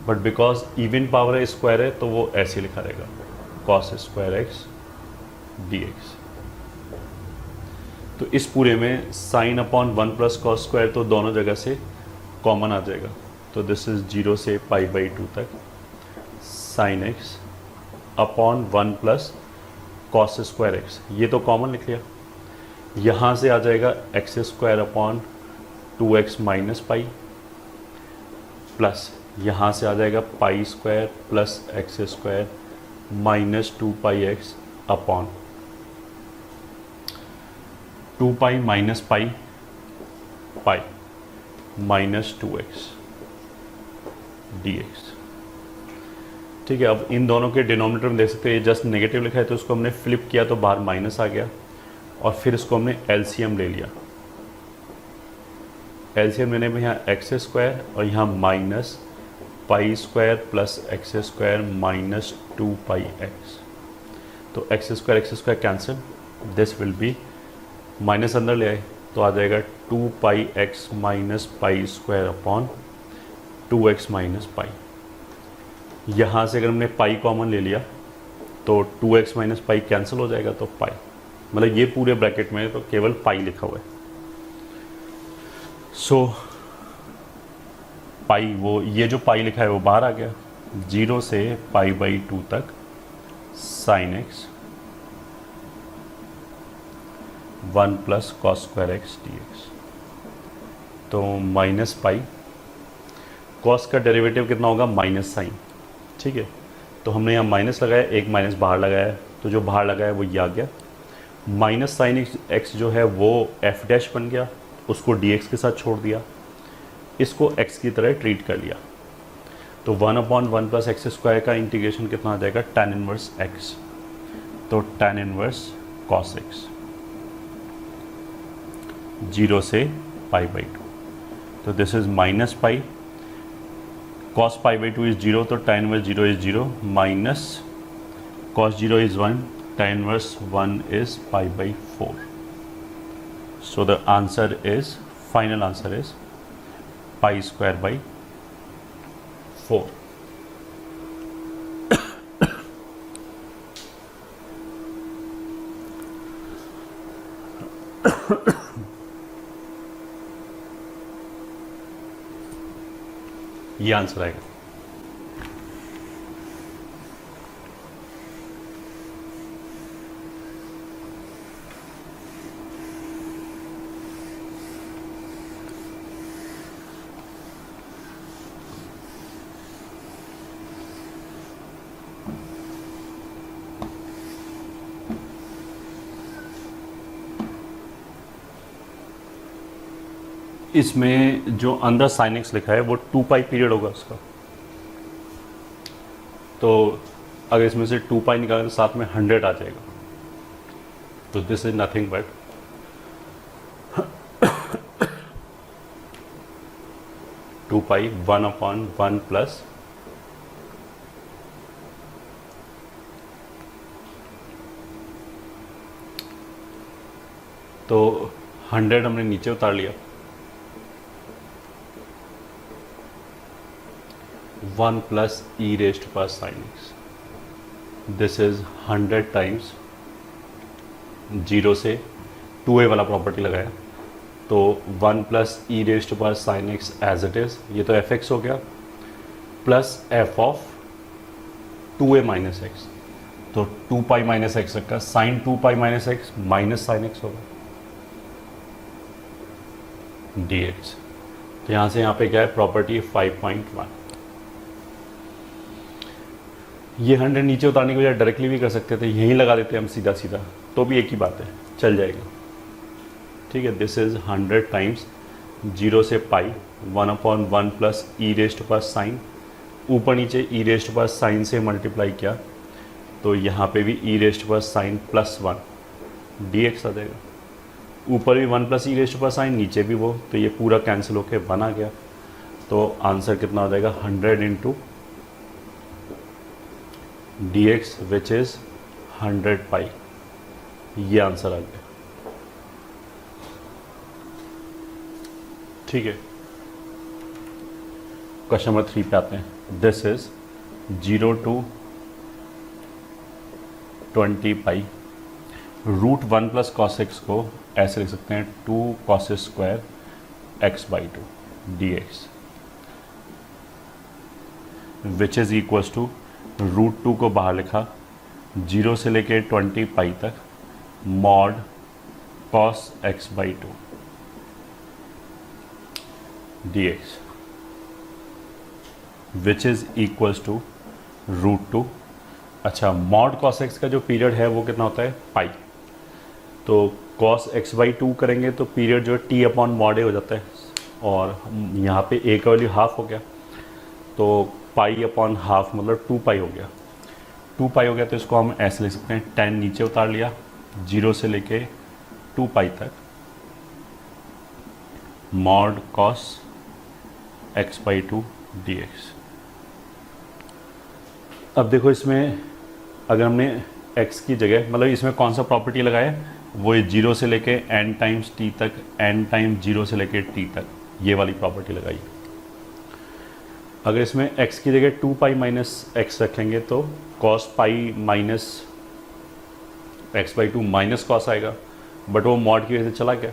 बट बिकॉज इवन पावर है स्क्वायर है तो वो ऐसे लिखा रहेगा cos² x dx। तो इस पूरे में sine upon 1 plus cos square तो दोनों जगह से कॉमन आ जाएगा। तो दिस इज 0 से π/2 तक sine x upon 1 plus cos square x, ये तो कॉमन लिख लिया। यहाँ से आ जाएगा x square upon 2x minus pi, plus यहाँ से आ जाएगा pi square plus x square minus 2πx upon 2π minus pi pi minus 2x dx। ठीक है, अब इन दोनों के डिनोमिनेटर में देख सकते हैं ये जस्ट नेगेटिव लिखा है, तो उसको हमने फ्लिप किया तो बाहर माइनस आ गया, और फिर इसको हमने एलसीएम ले लिया। एलसीएम लेने में यहाँ एक्स स्क्वायर और यहाँ minus pi square plus x square minus 2πx। तो x square cancel, this will be minus अंदर ले आए तो आ जाएगा 2πx minus pi square upon 2x minus पाई। यहाँ से अगर हमने पाई कॉमन ले लिया तो 2x माइनस पाई कैंसिल हो जाएगा, तो पाई, मतलब ये पूरे ब्रैकेट में तो केवल पाई लिखा हुआ है। सो पाई, वो ये जो पाई लिखा है वो बाहर आ गया। 0 से π/2 तक sine x 1 plus cos square x dx। तो माइनस पाई, कॉस का डेरिवेटिव कितना होगा, माइनस साइन। ठीक है, तो हमने यहाँ माइनस लगाया, एक माइनस बाहर लगाया, तो जो बाहर लगाया वो ये आ गया। माइनस साइन एक्स जो है वो एफ डैश बन गया, उसको dx के साथ छोड़ दिया, इसको x की तरह ट्रीट कर लिया। तो 1/1 प्लस एक्स स्क्वायर का इंटीग्रेशन कितना आ जाएगा, tan इनवर्स x। तो tan इनवर्स cos x 0 से π/2। तो this is minus pi, cos π/2 is 0, तो tan inverse 0 is 0, minus cos 0 is 1, tan inverse 1 is π/4। So the answer is, final answer is π²/4। ये आंसर आएगा। इसमें जो अंदर साइन एक्स लिखा है वो 2π पीरियड होगा उसका। तो अगर इसमें से 2π निकालें तो साथ में 100 आ जाएगा। तो this is nothing but 2π 1/1 plus तो 100 हमने नीचे उतार लिया, 1 plus e raised power sine x. This is 100 times 0 से 2a वाला प्रॉपर्टी लगाया, तो 1 plus e raised power sine x as it is, ये तो एफ एक्स हो गया, plus f of 2a minus x. तो 2π माइनस एक्स रखा, sine 2π minus x minus sine x होगा dx। तो यहाँ से यहाँ पे क्या है, प्रॉपर्टी 5.1। ये 100 नीचे उतारने की बजाय डायरेक्टली भी कर सकते थे, यहीं लगा देते हम सीधा सीधा, तो भी एक ही बात है, चल जाएगा। ठीक है, दिस इज 100 टाइम्स 0 से pi 1/1 plus e raised power sine, ऊपर नीचे ई रेस्ट पावर साइन से मल्टीप्लाई किया तो यहाँ पे भी e raised power sine plus 1 dx आ जाएगा। ऊपर भी 1 plus e raised power sine, नीचे भी वो, तो ये पूरा कैंसिल होके 1 आ गया। तो आंसर कितना हो जाएगा, 100 इंटू dx विच इज 100 पाई। ये आंसर आ गया। ठीक है, क्वेश्चन नंबर 3 पे आते हैं। This is 0 to 20 pi root 1 plus cos x को ऐसे लिख सकते हैं 2 cos square x by two d x, which is equals to root 2 को बाहर लिखा 0 से लेके 20 पाई तक mod cos x by two d x, which is equals to root 2। अच्छा, मॉड कॉस एक्स का जो पीरियड है वो कितना होता है पाई, तो कॉस एक्स बाई टू करेंगे तो पीरियड जो है टी अपॉन मॉड ए हो जाता है, और यहाँ पे ए का वैल्यू हाफ हो गया तो पाई अपॉन हाफ मतलब 2 पाई हो गया। 2 पाई हो गया तो इसको हम ऐसे लिख सकते हैं 10 नीचे उतार लिया 0 से लेके 2 पाई तक mod cos x by two d x. अब देखो इसमें अगर हमने x की जगह मतलब इसमें कौन सा प्रॉपर्टी लगाया, वो 0 से लेके n टाइम्स t तक, n टाइम्स 0 से लेके t तक, ये वाली प्रॉपर्टी लगाई। अगर इसमें x की जगह 2 पाई माइनस एक्स रखेंगे तो cos pi minus x by to minus cos आएगा, बट वो मॉड की वजह से चला गया,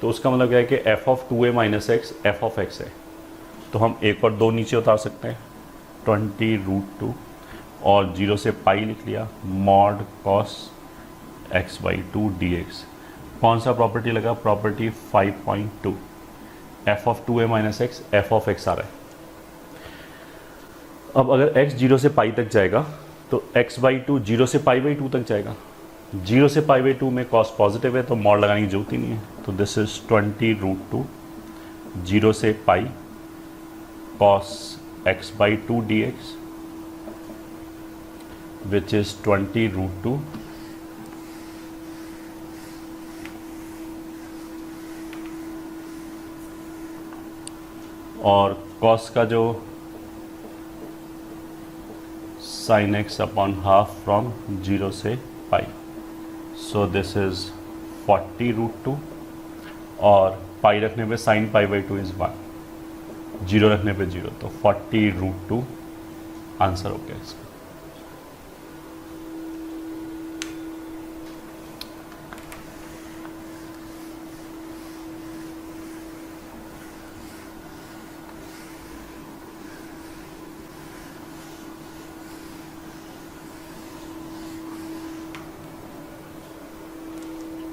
तो उसका मतलब क्या है कि f of 2a minus x f of x है, तो हम एक और 2 नीचे उतार सकते हैं 20 रूट 2 और 0 से पाई लिख लिया mod cos x by two d x. कौन सा प्रॉपर्टी लगा, property 5.2 f of 2a minus x f of x आ रहा है। अब अगर x 0 से पाई तक जाएगा तो x बाई टू 0 से पाई बाई टू तक जाएगा, 0 से पाई बाई टू में कॉस पॉजिटिव है तो मॉड लगाने की जरूरत ही नहीं है, तो दिस इज 20 रूट 2 0 से pi cos x by two d x, which is 20 root 2 और कॉस का जो sine x upon half from 0 से pi, so this is 40 root 2 और पाई रखने पे sine pi by two is 1, 0 रखने पे 0, तो 40 रूट 2 आंसर हो गया इसका।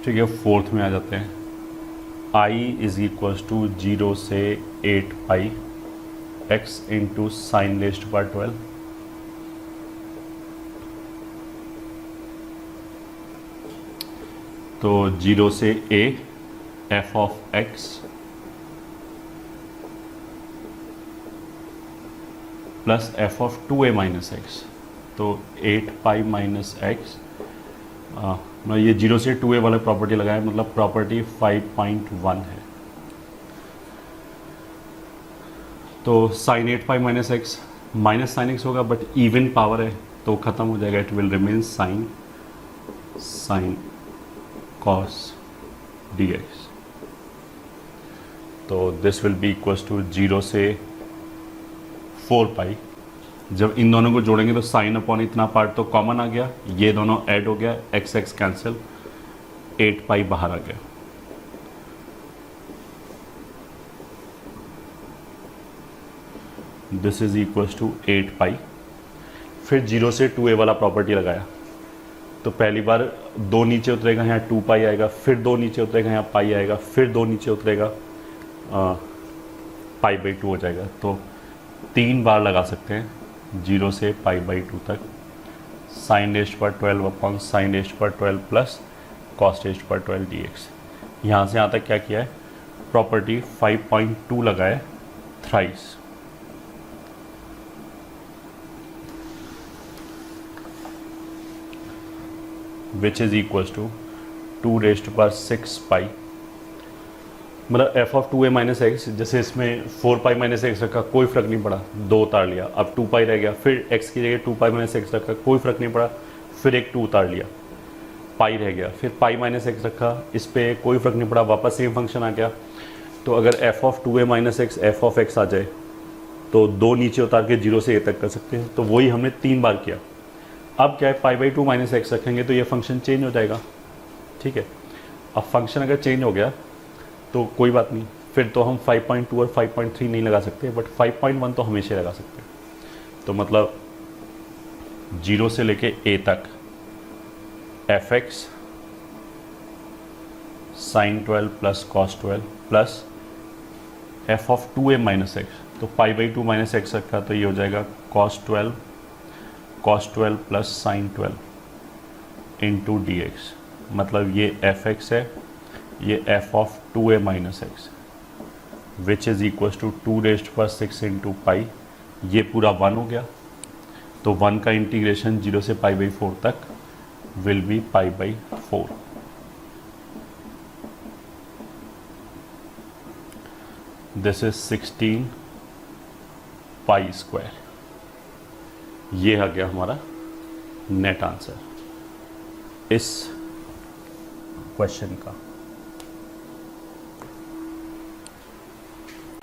ठीक है, फोर्थ में आ जाते हैं। I इज इक्वल्स टू 0 से 8 pi x into sine raised to power 12, तो 0 से a f ऑफ x प्लस f of 2a minus x, तो 8 पाई माइनस एक्स, मैं ये 0 से 2a वाला प्रॉपर्टी लगाया मतलब प्रॉपर्टी 5.1 है, तो sine 8 pi minus x minus sine x होगा बट इवन पावर है तो ख़त्म हो जाएगा, it will remain sine cos d x, तो this will be equals to 0 से 4 पाई। जब इन दोनों को जोड़ेंगे तो साइन अपॉन इतना पार्ट तो कॉमन आ गया, ये दोनों ऐड हो गया, एक्स एक्स कैंसिल, 8 पाई बाहर आ गया। दिस इज इक्वल्स टू 8 पाई। फिर 0 से 2a वाला प्रॉपर्टी लगाया, तो पहली बार 2 नीचे उतरेगा, यहाँ 2 पाई आएगा, फिर 2 नीचे उतरेगा, यहाँ पाई आएगा, फिर 2 नीचे उतरेगा, पाई बाई 2 हो जाएगा, तो 3 बार लगा सकते हैं 0 से पाई बाई 2 तक साइन रेज़्ड पर 12 अपॉन साइन रेज़्ड पर 12 प्लस कॉस रेज़्ड पर 12 डी एक्स। यहाँ से यहाँ तक क्या किया है, प्रॉपर्टी 5.2 लगाए thrice, which is equals to 2 raised पर 6 पाई, मतलब f of 2a minus x, जैसे इसमें 4 पाई माइनस एक्स रखा कोई फ़र्क नहीं पड़ा, 2 उतार लिया, अब 2 पाई रह गया, फिर x की जगह 2 पाई माइनस एक्स रखा कोई फ़र्क नहीं पड़ा, फिर एक 2 उतार लिया, पाई रह गया, फिर पाई माइनस एक्स रखा, इस पर कोई फ़र्क नहीं पड़ा, वापस सेम फंक्शन आ गया। तो अगर f of 2a minus x f of x आ जाए तो 2 नीचे उतार के 0 से a तक कर सकते हैं, तो वही हमने 3 बार किया। अब क्या है, पाई बाई 2 माइनस एक्स रखेंगे तो ये फंक्शन चेंज हो जाएगा, ठीक है। अब फंक्शन अगर चेंज हो गया तो कोई बात नहीं, फिर तो हम 5.2 और 5.3 नहीं लगा सकते, बट 5.1 तो हमेशा लगा सकते हैं। तो मतलब 0 से लेके a तक fx sin 12 plus cos 12 plus f of 2a minus x, तो पाई बाई 2 माइनस एक्स रखा तो ये हो जाएगा cos 12 plus sine 12 into d x. मतलब ये fx है, ये f of 2a minus x which is equal to 2⁻6 into pi, ये पूरा 1 हो गया। तो 1 का इंटीग्रेशन 0 से पाई बाई 4 तक will be pi by 4। This is 16 pi square. ये आ गया हमारा नेट आंसर इस क्वेश्चन का।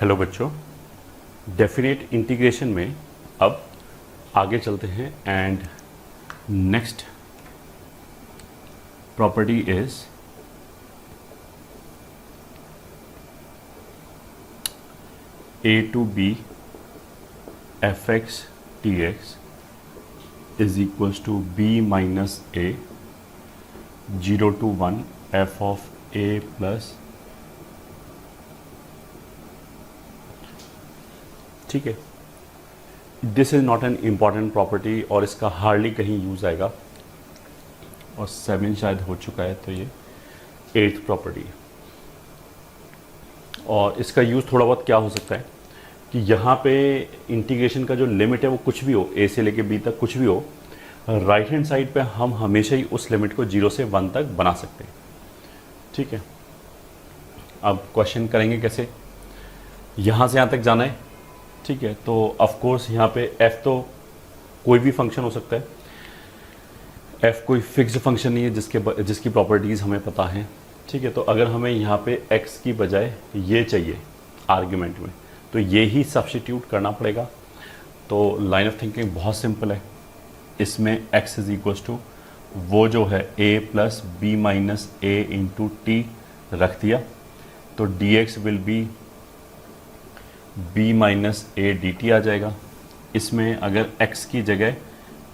हेलो बच्चों, डेफिनेट इंटीग्रेशन में अब आगे चलते हैं and next property is a to b fx dx is equals to b minus a 0 to 1 f of a plus, ठीक है। This is not an important property और इसका हार्डली कहीं यूज़ आएगा, और 7 शायद हो चुका है, तो ये 8th प्रॉपर्टी है। और इसका यूज़ थोड़ा बहुत क्या हो सकता है कि यहाँ पे इंटीग्रेशन का जो लिमिट है वो कुछ भी हो, a से लेके b तक कुछ भी हो, राइट हैंड साइड पे हम हमेशा ही उस लिमिट को 0 से 1 तक बना सकते हैं, ठीक है। अब क्वेश्चन करेंगे कैसे, यहाँ से यहाँ तक जाना है, ठीक है। तो ऑफ कोर्स यहाँ पे f तो कोई भी फंक्शन हो सकता है, f कोई फिक्स्ड फंक्शन नहीं है जिसकी प्रॉपर्टीज़ हमें पता है, ठीक है। तो अगर हमें यहाँ पे x की बजाय ये चाहिए आर्ग्यूमेंट में, तो ये ही सब्स्टिट्यूट करना पड़ेगा। तो लाइन ऑफ थिंकिंग बहुत सिंपल है, इसमें x इज इक्वल टू वो जो है a plus B minus a into t रख दिया, तो dx will be b minus a d t आ जाएगा। इसमें अगर x की जगह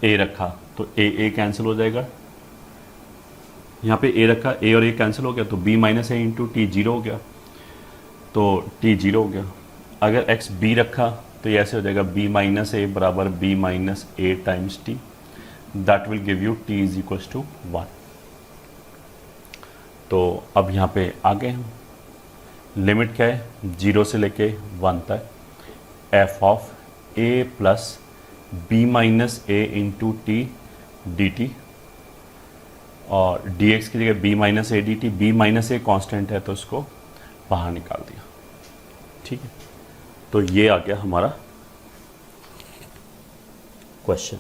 a रखा तो a कैंसिल हो जाएगा, यहाँ पे a रखा, a और a कैंसिल हो गया, तो b minus a into T 0 हो गया, तो t 0 हो गया। अगर x b रखा तो ये ऐसे हो जाएगा b माइनस ए बराबर b minus a times t, that will give you t is equal to 1। तो अब यहाँ पे आ गए हम, लिमिट क्या है 0 से लेके 1 तक f of a plus b minus a into T d T, और dx की जगह b minus a d T, b minus a constant है तो उसको बाहर निकाल दिया, ठीक है। तो ये आ गया हमारा क्वेश्चन।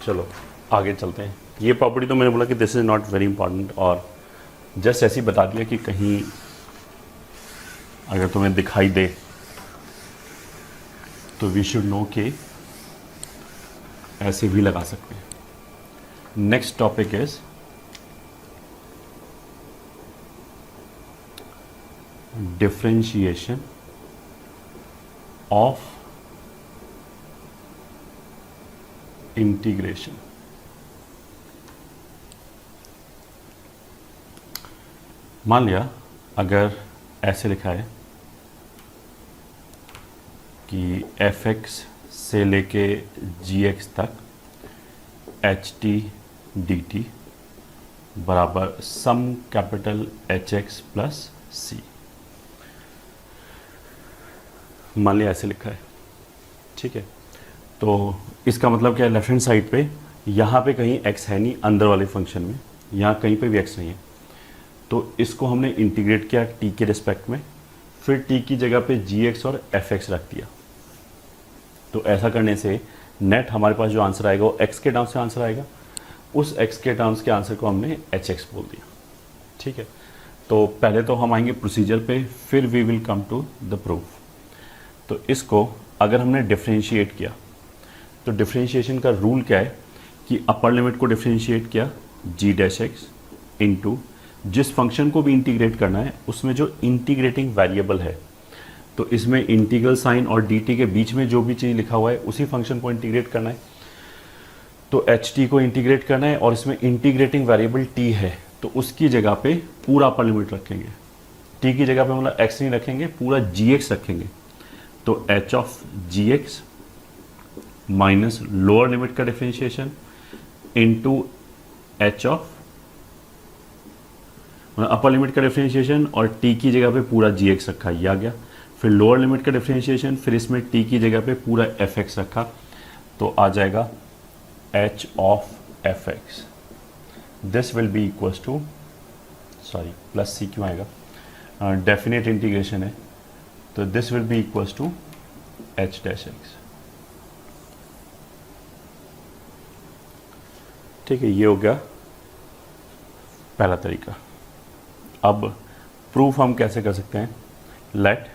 चलो आगे चलते हैं। ये प्रॉपर्टी तो मैंने बोला कि this is not very important, और जस्ट ऐसे ही बता दिया कि कहीं अगर तुम्हें दिखाई दे तो वी शुड नो कि ऐसे भी लगा सकते हैं। Next topic is differentiation of integration. मान लिया अगर ऐसे लिखा है कि fx से लेके gx तक ht dt बराबर some capital hx plus c, मान लिया ऐसे लिखा है, ठीक है। तो इसका मतलब क्या है, लेफ्ट हैंड साइड पे यहाँ पे कहीं x है नहीं अंदर वाले फंक्शन में, यहाँ कहीं पे भी x नहीं है, तो इसको हमने इंटीग्रेट किया टी के रिस्पेक्ट में, फिर टी की जगह पे जी एक्स और एफ एक्स रख दिया। तो ऐसा करने से नेट हमारे पास जो आंसर आएगा वो एक्स के टर्म्स में आंसर आएगा। उस एक्स के टर्म्स के आंसर को हमने एच एक्स बोल दिया। ठीक है, तो पहले तो हम आएंगे प्रोसीजर पे, फिर we will come to the proof. तो इसको अगर हमने डिफरेंशिएट किया तो डिफरेंशिएशन का रूल क्या है कि अपर लिमिट को डिफरेंशिएट किया जी डैश एक्स इंटू जिस फंक्शन को भी इंटीग्रेट करना है उसमें जो इंटीग्रेटिंग वेरिएबल है, तो इसमें इंटीग्रल साइन और डी टी के बीच में जो भी चीज़ लिखा हुआ है उसी फंक्शन को इंटीग्रेट करना है। तो एच टी को इंटीग्रेट करना है और इसमें इंटीग्रेटिंग वेरिएबल टी है, तो उसकी जगह पे पूरा अपर लिमिट रखेंगे। टी की जगह पे मतलब एक्स नहीं रखेंगे, पूरा जी एक्स रखेंगे। तो h of g x minus lower limit का differentiation into h of upper limit का डिफरेंशिएशन और टी की जगह पे पूरा जी एक्स रखा, ये आ गया। फिर लोअर लिमिट का डिफरेंशिएशन, फिर इसमें टी की जगह पे पूरा एफ एक्स रखा, तो आ जाएगा h of f x. This will be equals to, sorry plus c क्यों आएगा, डेफिनेट इंटीग्रेशन है, तो this will be equals to h dash x. ठीक है, ये हो गया पहला तरीका। अब प्रूफ हम कैसे कर सकते हैं, let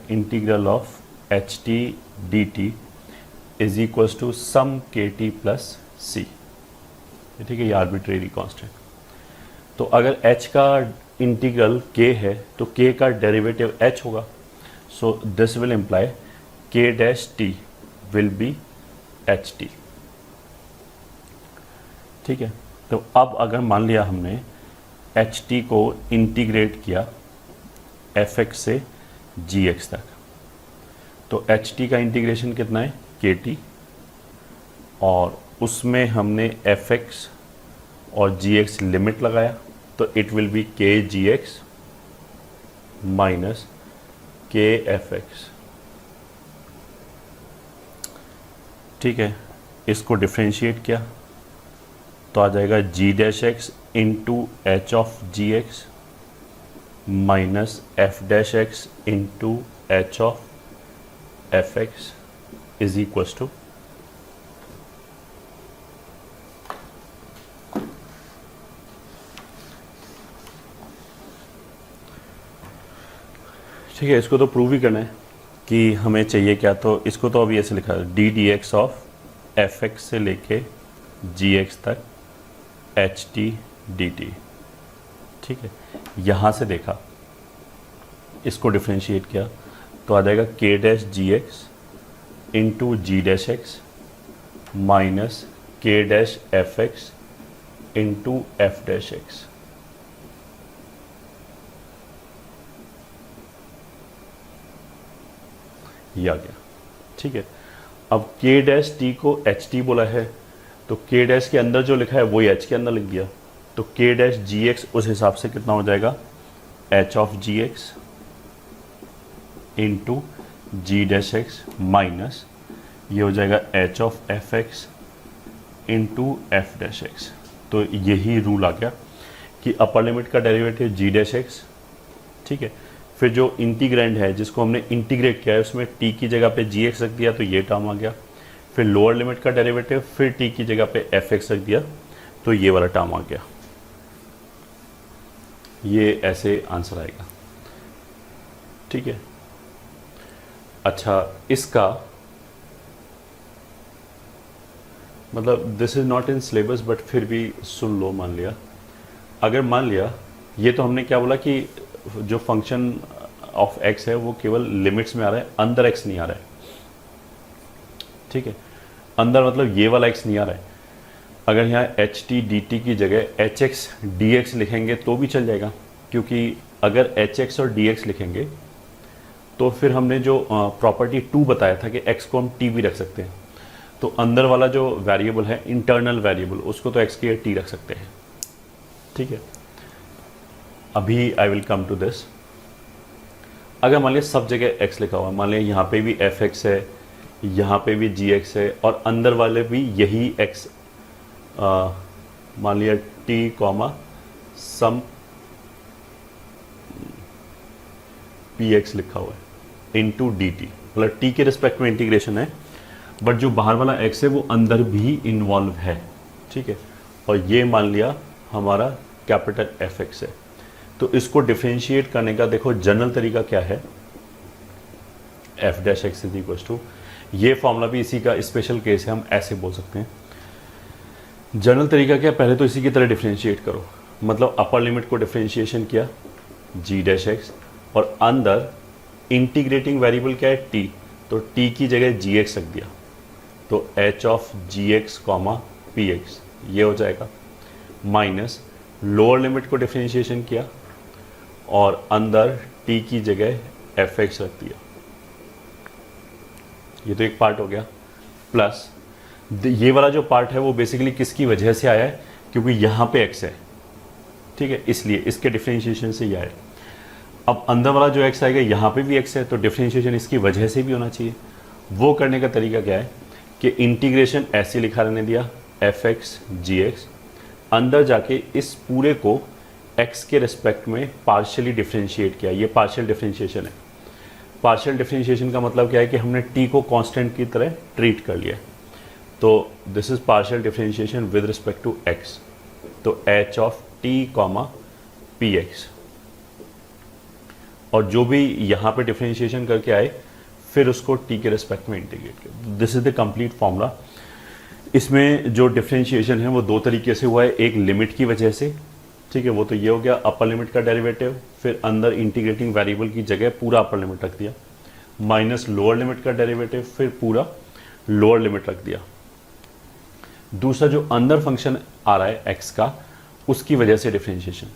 integral of h t d t is equals to some K t plus सी। ठीक है, ये आर्बिट्रेरी कांस्टेंट। तो अगर h का इंटीग्रल k है तो k का डेरिवेटिव h होगा, सो this will imply k dash t will be H T. ठीक है, तो अब अगर मान लिया हमने एच टी को इंटीग्रेट किया एफ एक्स से जी एक्स तक, तो एच टी का इंटीग्रेशन कितना है के टी, और उसमें हमने एफ एक्स और जी एक्स लिमिट लगाया, तो it will be K g x minus K f x. ठीक है, इसको डिफ्रेंशिएट किया तो आ जाएगा g dash x into h of g x minus f dash x into h of f x is equals to ठीक है, इसको तो प्रूव ही करना है कि हमें चाहिए क्या, तो इसको तो अभी ऐसे लिखा है D D x of f x से लेके जी एक्स तक एच टी डी टी। ठीक है, यहाँ से देखा, इसको डिफ्रेंशिएट किया तो आ जाएगा के डैश जी x into g dash x minus के dash F x into f dash x. ये आ गया। ठीक है, अब के डैश टी को एच टी बोला है, तो के डैश के अंदर जो लिखा है वही एच के अंदर लिख दिया, तो के डैश जी एक्स उस हिसाब से कितना हो जाएगा h of g x into g dash x minus ये हो जाएगा h of f x into f dash x. तो यही रूल आ गया कि अपर लिमिट का डेरिवेटिव जी डैश एक्स, ठीक है, फिर जो इंटीग्रेंड है जिसको हमने इंटीग्रेट किया है उसमें टी की जगह पे जी एक्स रख दिया, तो ये टर्म आ गया। फिर लोअर लिमिट का डेरिवेटिव, फिर टी की जगह पे एफ एक्स रख दिया, तो ये वाला टर्म आ गया। ये ऐसे आंसर आएगा। ठीक है, अच्छा, इसका मतलब this is not in syllabus but फिर भी सुन लो। मान लिया, अगर मान लिया ये तो हमने क्या बोला कि जो फंक्शन ऑफ एक्स है वो केवल लिमिट्स में आ रहा है, अंदर एक्स नहीं आ रहा है। ठीक है, अंदर मतलब ये वाला एक्स नहीं आ रहा है। अगर यहाँ एच टी डी टी की जगह एच एक्स डी एक्स लिखेंगे तो भी चल जाएगा, क्योंकि अगर एच एक्स और डी एक्स लिखेंगे तो फिर हमने जो प्रॉपर्टी 2 बताया था कि एक्स को हम टी भी रख सकते हैं, तो अंदर वाला जो वेरिएबल है इंटरनल वेरिएबल उसको तो एक्स की टी रख सकते हैं। ठीक है, अभी I will come to this. अगर मान लिया सब जगह एक्स लिखा हुआ है, मान लिया यहाँ पे भी एफ एक्स है, यहाँ पे भी जी एक्स है और अंदर वाले भी यही एक्स मान लिया T comma some P x लिखा हुआ है इंटू डी टी, मतलब टी के रिस्पेक्ट में इंटीग्रेशन है, बट जो बाहर वाला एक्स है वो अंदर भी इन्वॉल्व है, ठीक है। और ये मान लिया हमारा कैपिटल एफ एक्स है। तो इसको डिफ्रेंशिएट करने का देखो जनरल तरीका क्या है, f dash x is equal to, ये फॉर्मूला भी इसी का स्पेशल केस है, हम ऐसे बोल सकते हैं। जनरल तरीका क्या है, पहले तो इसी की तरह डिफ्रेंशिएट करो, मतलब अपर लिमिट को डिफ्रेंशिएशन किया जी डैश एक्स, और अंदर इंटीग्रेटिंग वेरिएबल क्या है टी, तो टी की जगह जी एक्स रख दिया, तो h of g x comma p x ये हो जाएगा, माइनस लोअर लिमिट को डिफ्रेंशिएशन किया और अंदर टी की जगह एफ एक्स रख दिया, ये तो एक पार्ट हो गया। प्लस ये वाला जो पार्ट है वो बेसिकली किसकी वजह से आया है, क्योंकि यहाँ पे एक्स है, ठीक है, इसलिए इसके डिफ्रेंशिएशन से ये आया। अब अंदर वाला जो एक्स आएगा यहाँ पे भी एक्स है, तो डिफ्रेंशिएशन इसकी वजह से भी होना चाहिए। वो करने का तरीका क्या है कि इंटीग्रेशन ऐसे लिखा रहने दिया एफ एक्स जी एक्स, अंदर जाके इस पूरे को एक्स के रिस्पेक्ट में पार्शियली डिफ्रेंशिएट किया, ये पार्शियल डिफ्रेंशिएशन है। पार्शियल डिफ्रेंशिएशन का मतलब क्या है कि हमने टी को कांस्टेंट की तरह ट्रीट कर लिया, तो this is partial differentiation with respect to x, तो h of t comma p x, और जो भी यहाँ पे डिफ्रेंशिएशन करके आए फिर उसको टी के रिस्पेक्ट में इंटीग्रेट कर। This is the complete formula. इसमें जो डिफ्रेंशिएशन है वो दो तरीके से हुआ है, एक लिमिट की वजह से, ठीक है, वो तो ये हो गया अपर लिमिट का डेरिवेटिव, फिर अंदर इंटीग्रेटिंग वेरिएबल की जगह पूरा अपर लिमिट रख दिया, माइनस लोअर लिमिट का डेरिवेटिव, फिर पूरा लोअर लिमिट रख दिया। दूसरा जो अंदर फंक्शन आ रहा है एक्स का, उसकी वजह से डिफ्रेंशिएशन,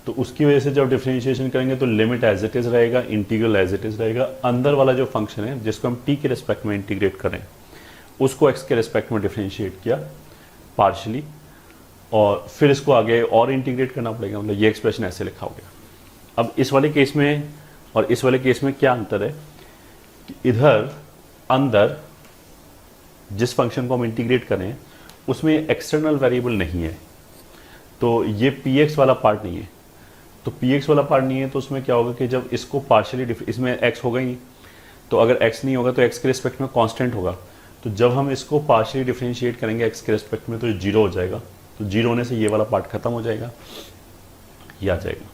तो उसकी वजह से जब डिफ्रेंशिएशन करेंगे तो लिमिट एज इट इज रहेगा, इंटीग्रल एज इट इज रहेगा। अंदर वाला जो फंक्शन है जिसको हम टी के रिस्पेक्ट में इंटीग्रेट करें उसको एक्स के रिस्पेक्ट में डिफ्रेंशिएट किया पार्शली, और फिर इसको आगे और इंटीग्रेट करना पड़ेगा, मतलब ये एक्सप्रेशन ऐसे लिखा हो गया। अब इस वाले केस में और इस वाले केस में क्या अंतर है कि इधर अंदर जिस फंक्शन को हम इंटीग्रेट करें उसमें एक्सटर्नल वेरिएबल नहीं है, तो ये पी एक्स वाला पार्ट नहीं है। तो पी एक्स वाला पार्ट नहीं है तो उसमें क्या होगा कि जब इसको पार्शियली, इसमें एक्स होगा ही नहीं, तो अगर एक्स नहीं होगा तो एक्स के रिस्पेक्ट में कांस्टेंट होगा, तो जब हम इसको पार्शियली डिफरेंशिएट करेंगे एक्स के रिस्पेक्ट में तो जीरो हो जाएगा, तो जीरो होने से ये वाला पार्ट खत्म हो जाएगा, ये आ जाएगा।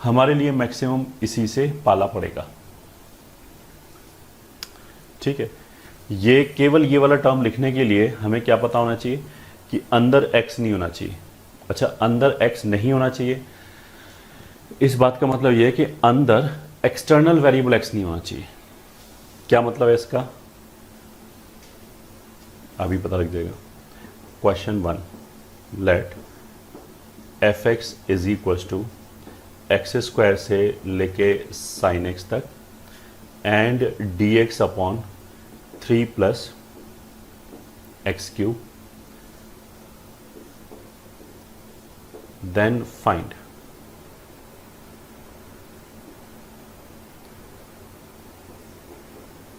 हमारे लिए मैक्सिमम इसी से पाला पड़ेगा, ठीक है। ये केवल ये वाला टर्म लिखने के लिए हमें क्या पता होना चाहिए कि अंदर एक्स नहीं होना चाहिए। अच्छा, अंदर एक्स नहीं होना चाहिए, इस बात का मतलब यह है कि अंदर एक्सटर्नल वेरिएबल एक्स नहीं होना चाहिए। क्या मतलब है इसका, अभी पता लग जाएगा। Question 1, let f x is equal to x square से लेके साइन एक्स तक and d x upon 3 plus x cube, then find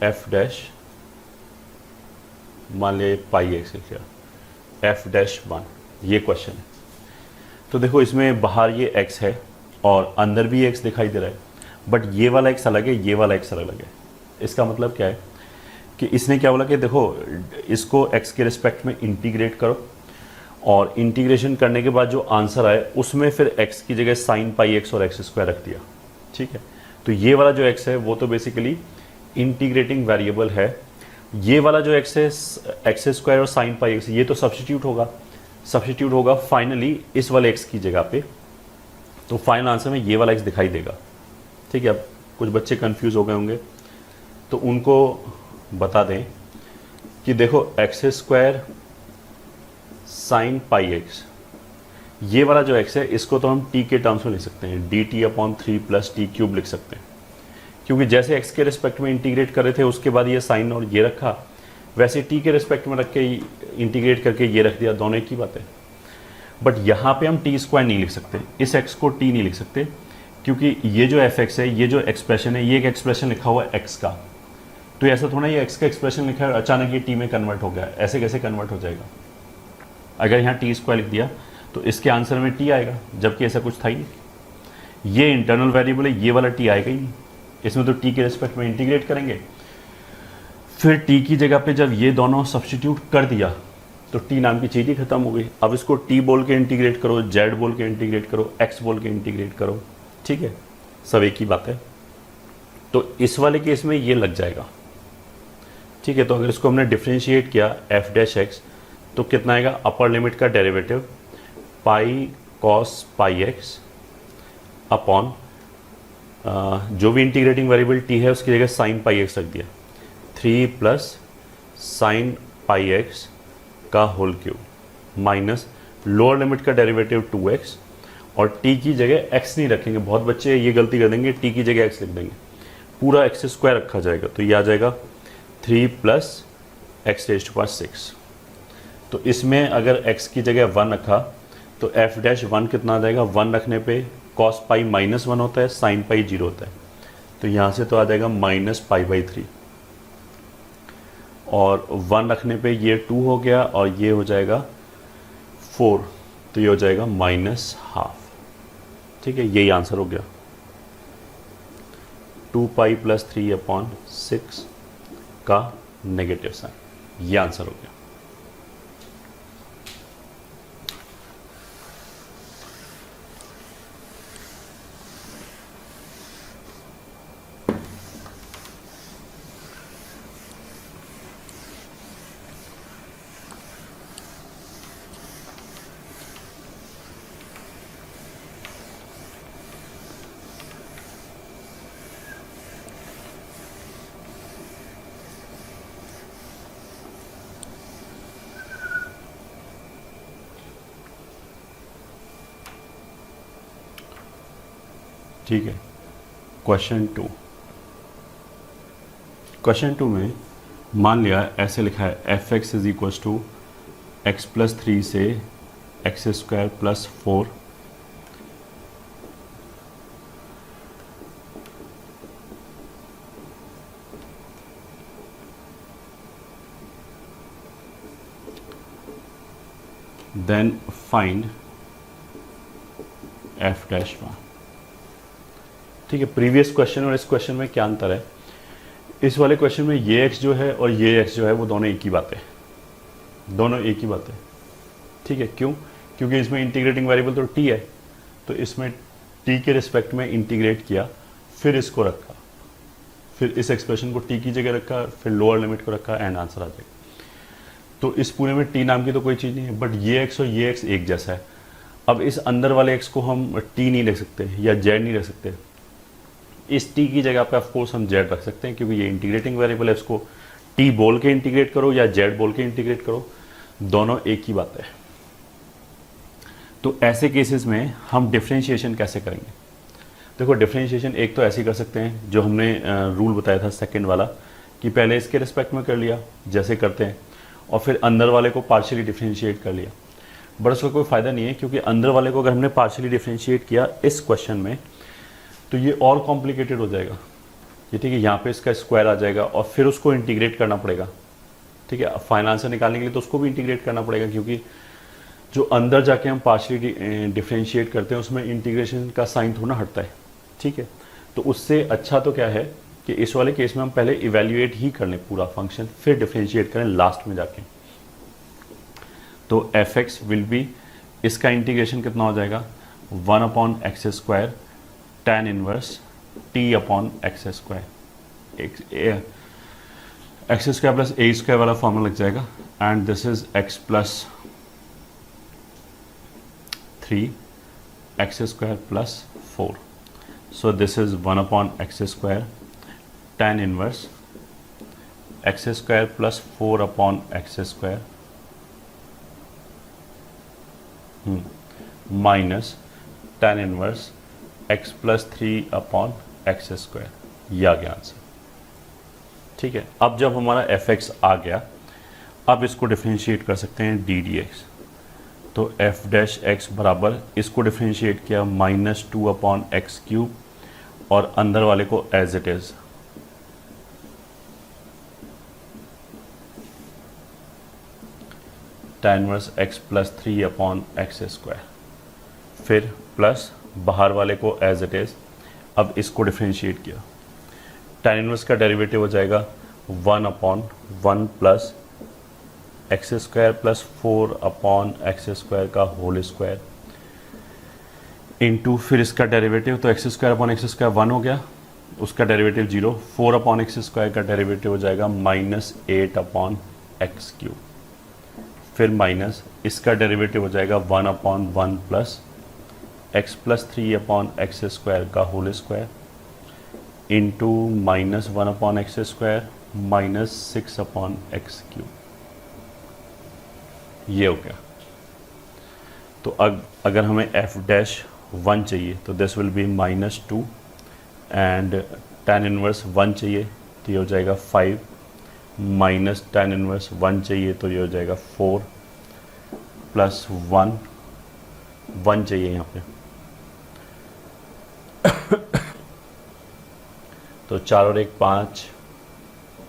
f dash, मान लिया पाई एक्स लिखा, एफ डैश 1, ये क्वेश्चन है। तो देखो इसमें बाहर ये एक्स है और अंदर भी एक्स दिखाई दे रहा है, बट ये वाला एक्स अलग है, ये वाला एक्स अलग है। इसका मतलब क्या है कि इसने क्या बोला कि देखो इसको एक्स के रिस्पेक्ट में इंटीग्रेट करो, और इंटीग्रेशन करने के बाद जो आंसर आए उसमें फिर एक्स की जगह साइन पाई एक्स और एक्स स्क्वायर रख दिया, ठीक है। तो ये वाला जो एक्स है वो तो बेसिकली इंटीग्रेटिंग वेरिएबल है, ये वाला जो एक्स है एक्स स्क्वायर और साइन पाई एक्स ये तो सब्स्टिट्यूट होगा फाइनली इस वाले एक्स की जगह पे, तो फाइनल आंसर में ये वाला एक्स दिखाई देगा, ठीक है। अब कुछ बच्चे कंफ्यूज हो गए होंगे तो उनको बता दें कि देखो x square sine pi x, ये वाला जो एक्स है इसको तो हम टी के टर्म्स में लिख सकते हैं, D t upon 3 plus T cube लिख सकते हैं, क्योंकि जैसे एक्स के रिस्पेक्ट में इंटीग्रेट कर रहे थे उसके बाद ये साइन और ये रखा, वैसे टी के रिस्पेक्ट में रख के इंटीग्रेट करके ये रख दिया, दोनों एक ही बात है। बट यहाँ पे हम टी स्क्वायर नहीं लिख सकते, इस एक्स को टी नहीं लिख सकते, क्योंकि ये जो एफ एक्स है, ये जो एक्सप्रेशन है, ये एक एक्सप्रेशन लिखा हुआ है एक्स का, तो ऐसा थोड़ा ये एक्स का एक्सप्रेशन लिखा है अचानक ये टी में कन्वर्ट हो गया, ऐसे कैसे कन्वर्ट हो जाएगा। अगर यहाँ टी स्क्वायर लिख दिया तो इसके आंसर में टी आएगा, जबकि ऐसा कुछ था ही नहीं। ये इंटरनल वेरिएबल है, ये वाला टी आएगा ही नहीं, इसमें तो टी के रिस्पेक्ट में इंटीग्रेट करेंगे। फिर टी की जगह पे जब ये दोनों सब्स्टिट्यूट कर दिया तो टी नाम की चीज़ ही खत्म हो गई। अब इसको टी बोल के इंटीग्रेट करो, जेड बोल के इंटीग्रेट करो, एक्स बोल के इंटीग्रेट करो, ठीक है, सब एक ही बात है। तो इस वाले केस में ये लग जाएगा, ठीक है। तो अगर इसको हमने डिफ्रेंशिएट किया एफ डैश एक्स तो कितना आएगा, अपर लिमिट का derivative pi cos pi x upon जो भी इंटीग्रेटिंग वेरिएबल टी है उसकी जगह साइन पाई एक्स रख दिया, 3 प्लस साइन पाई एक्स का whole cube minus lower limit का डेरिवेटिव 2x और t की जगह x नहीं रखेंगे। बहुत बच्चे ये गलती कर देंगे, t की जगह x लिख देंगे, पूरा x स्क्वायर रखा जाएगा। तो ये आ जाएगा 3 plus x raise to power 6। तो इसमें अगर x की जगह 1 रखा तो f डैश 1 कितना आ जाएगा, 1 रखने पे कॉस पाई माइनस 1 होता है, साइन पाई 0 होता है। तो यहाँ से तो आ जाएगा माइनस पाई बाई 3 और 1 रखने पे ये 2 हो गया और ये हो जाएगा 4, तो ये हो जाएगा माइनस हाफ, ठीक है। यही आंसर हो गया, 2 पाई प्लस 3 अपॉन 6 का नेगेटिव साइन, ये आंसर हो गया। ठीक है, क्वेश्चन 2। क्वेश्चन 2 में मान लिया ऐसे लिखा है f x is equal to x plus 3 से x square plus 4 then find f dash 1। ठीक है, प्रीवियस क्वेश्चन और इस क्वेश्चन में क्या अंतर है? इस वाले क्वेश्चन में ये x जो है और ये x जो है वो दोनों एक ही बात है, दोनों एक ही बात है। ठीक है, क्यों? क्योंकि इसमें इंटीग्रेटिंग वेरिएबल तो t है, तो इसमें t के रिस्पेक्ट में इंटीग्रेट किया, फिर इसको रखा, फिर इस एक्सप्रेशन को t की जगह रखा, फिर लोअर लिमिट को रखा, एंड आंसर आ जाएगा। तो इस पूरे में t नाम की तो कोई चीज़ नहीं है, बट ये x और ये x एक जैसा है। अब इस अंदर वाले x को हम t नहीं रख सकते या z नहीं रख सकते, इस t की जगह पे ऑफकोर्स हम z रख सकते हैं, क्योंकि ये इंटीग्रेटिंग वेरिएबल है। इसको t बोल के इंटीग्रेट करो या z बोल के इंटीग्रेट करो, दोनों एक ही बात है। तो ऐसे केसेस में हम डिफरेंशिएशन कैसे करेंगे? देखो, डिफरेंशिएशन एक तो ऐसे कर सकते हैं जो हमने रूल बताया था सेकंड वाला, कि पहले इसके रिस्पेक्ट में कर लिया जैसे करते हैं, और फिर अंदर वाले को पार्शियली डिफरेंशिएट कर लिया। बट उसका कोई फ़ायदा नहीं है, क्योंकि अंदर वाले को अगर हमने पार्शियली डिफरेंशिएट किया इस क्वेश्चन में तो ये और कॉम्प्लिकेटेड हो जाएगा। ये ठीक है, यहाँ पे इसका स्क्वायर आ जाएगा और फिर उसको इंटीग्रेट करना पड़ेगा। ठीक है, फाइनल आंसर निकालने के लिए तो उसको भी इंटीग्रेट करना पड़ेगा, क्योंकि जो अंदर जाके हम पार्शियली डिफरेंशिएट करते हैं उसमें इंटीग्रेशन का साइन थोड़ा हटता है। ठीक है, तो उससे अच्छा तो क्या है कि इस वाले केस में हम पहले इवेल्युएट ही कर लें पूरा फंक्शन, फिर डिफरेंशिएट करें लास्ट में जाके। तो एफ एक्स विल बी, इसका इंटीग्रेशन कितना हो जाएगा, 1 upon x square tan inverse t upon x square, x square plus a square वाला फॉर्मूला लग जाएगा, and this is x plus 3 x square plus 4। So this is 1 upon x square tan inverse x square plus 4 upon x square minus tan inverse x plus 3 upon x square. ये आ गया आंसर। ठीक है, अब जब हमारा एफ एक्स आ गया, अब इसको डिफरेंशिएट कर सकते हैं डी डी एक्स। तो एफ डैश एक्स बराबर, इसको डिफरेंशिएट किया -2 अपॉन एक्स क्यूब, और अंदर वाले को as it is tan inverse x plus 3 upon x square, फिर प्लस बाहर वाले को एज इट इज़, अब इसको डिफ्रेंशिएट किया, tan इनवर्स का डेरिवेटिव हो जाएगा 1 upon 1 plus x square plus 4 upon x square का होल स्क्वायर इंटू फिर इसका डेरिवेटिव, तो x square upon x square 1 हो गया, उसका डेरिवेटिव 0, 4 अपॉन एक्स स्क्वायर का डेरिवेटिव हो जाएगा -8 अपॉन एक्स क्यूब, फिर माइनस इसका डेरिवेटिव हो जाएगा 1 upon 1 plus x plus 3 upon x square का whole square into -1 upon x square -6 upon x cube, ये हो गया। तो अगर हमें एफ डैश 1 चाहिए तो this will B -2 and tan inverse 1 चाहिए तो ये हो जाएगा 5 माइनस tan इनवर्स 1 चाहिए तो ये हो जाएगा 4 प्लस 1 चाहिए यहाँ पे तो 4 और 1 5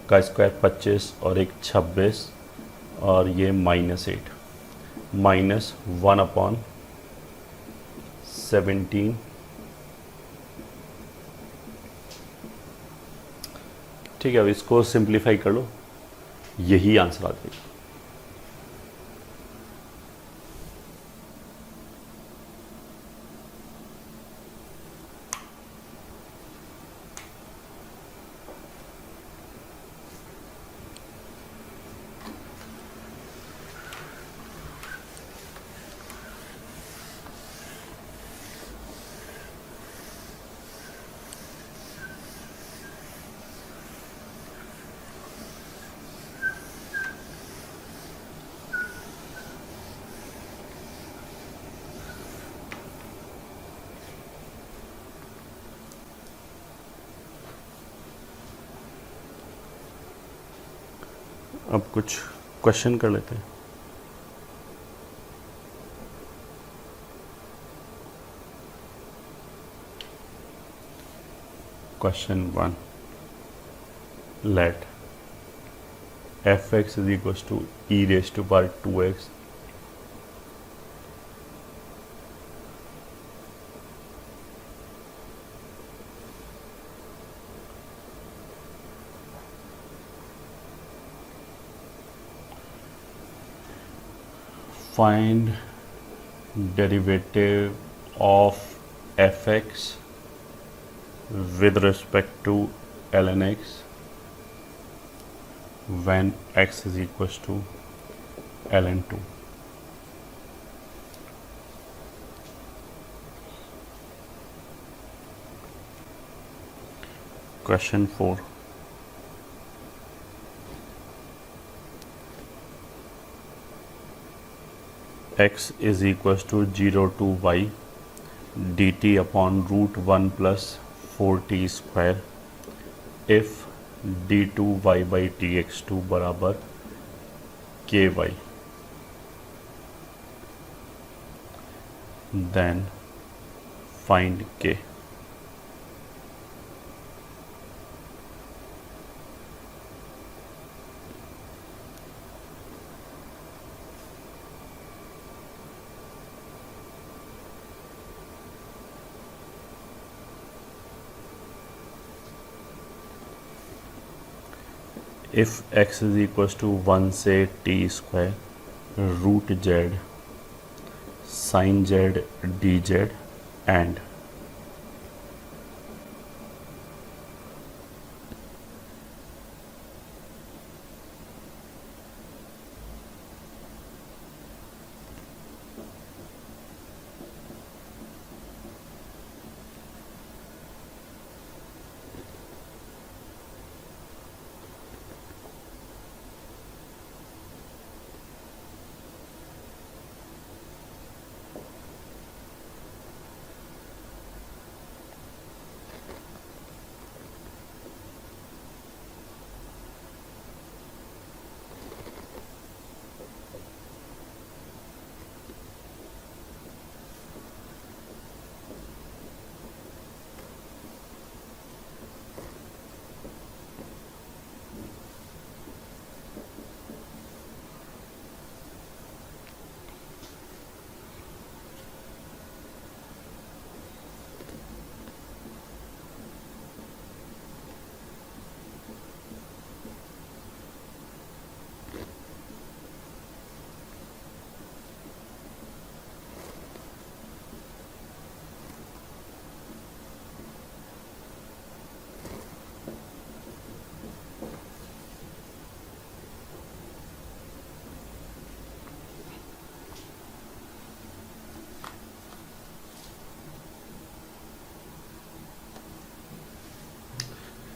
का स्क्वायर 25 और 1 26 और ये -8 -1 अपॉन 17, ठीक है। अब इसको सिंप्लीफाई कर लो, यही आंसर आ जाएगा। अब कुछ क्वेश्चन कर लेते हैं। Question 1, let fx is equals to e raised to power 2x find derivative of fx with respect to ln x when x is equals to ln 2. Question 4, x is equals to 0 to y dt upon root 1 plus 4t square if d2y by dx2 बराबर ky, then find k. if x is equals to 1 से t square root z sine z d z and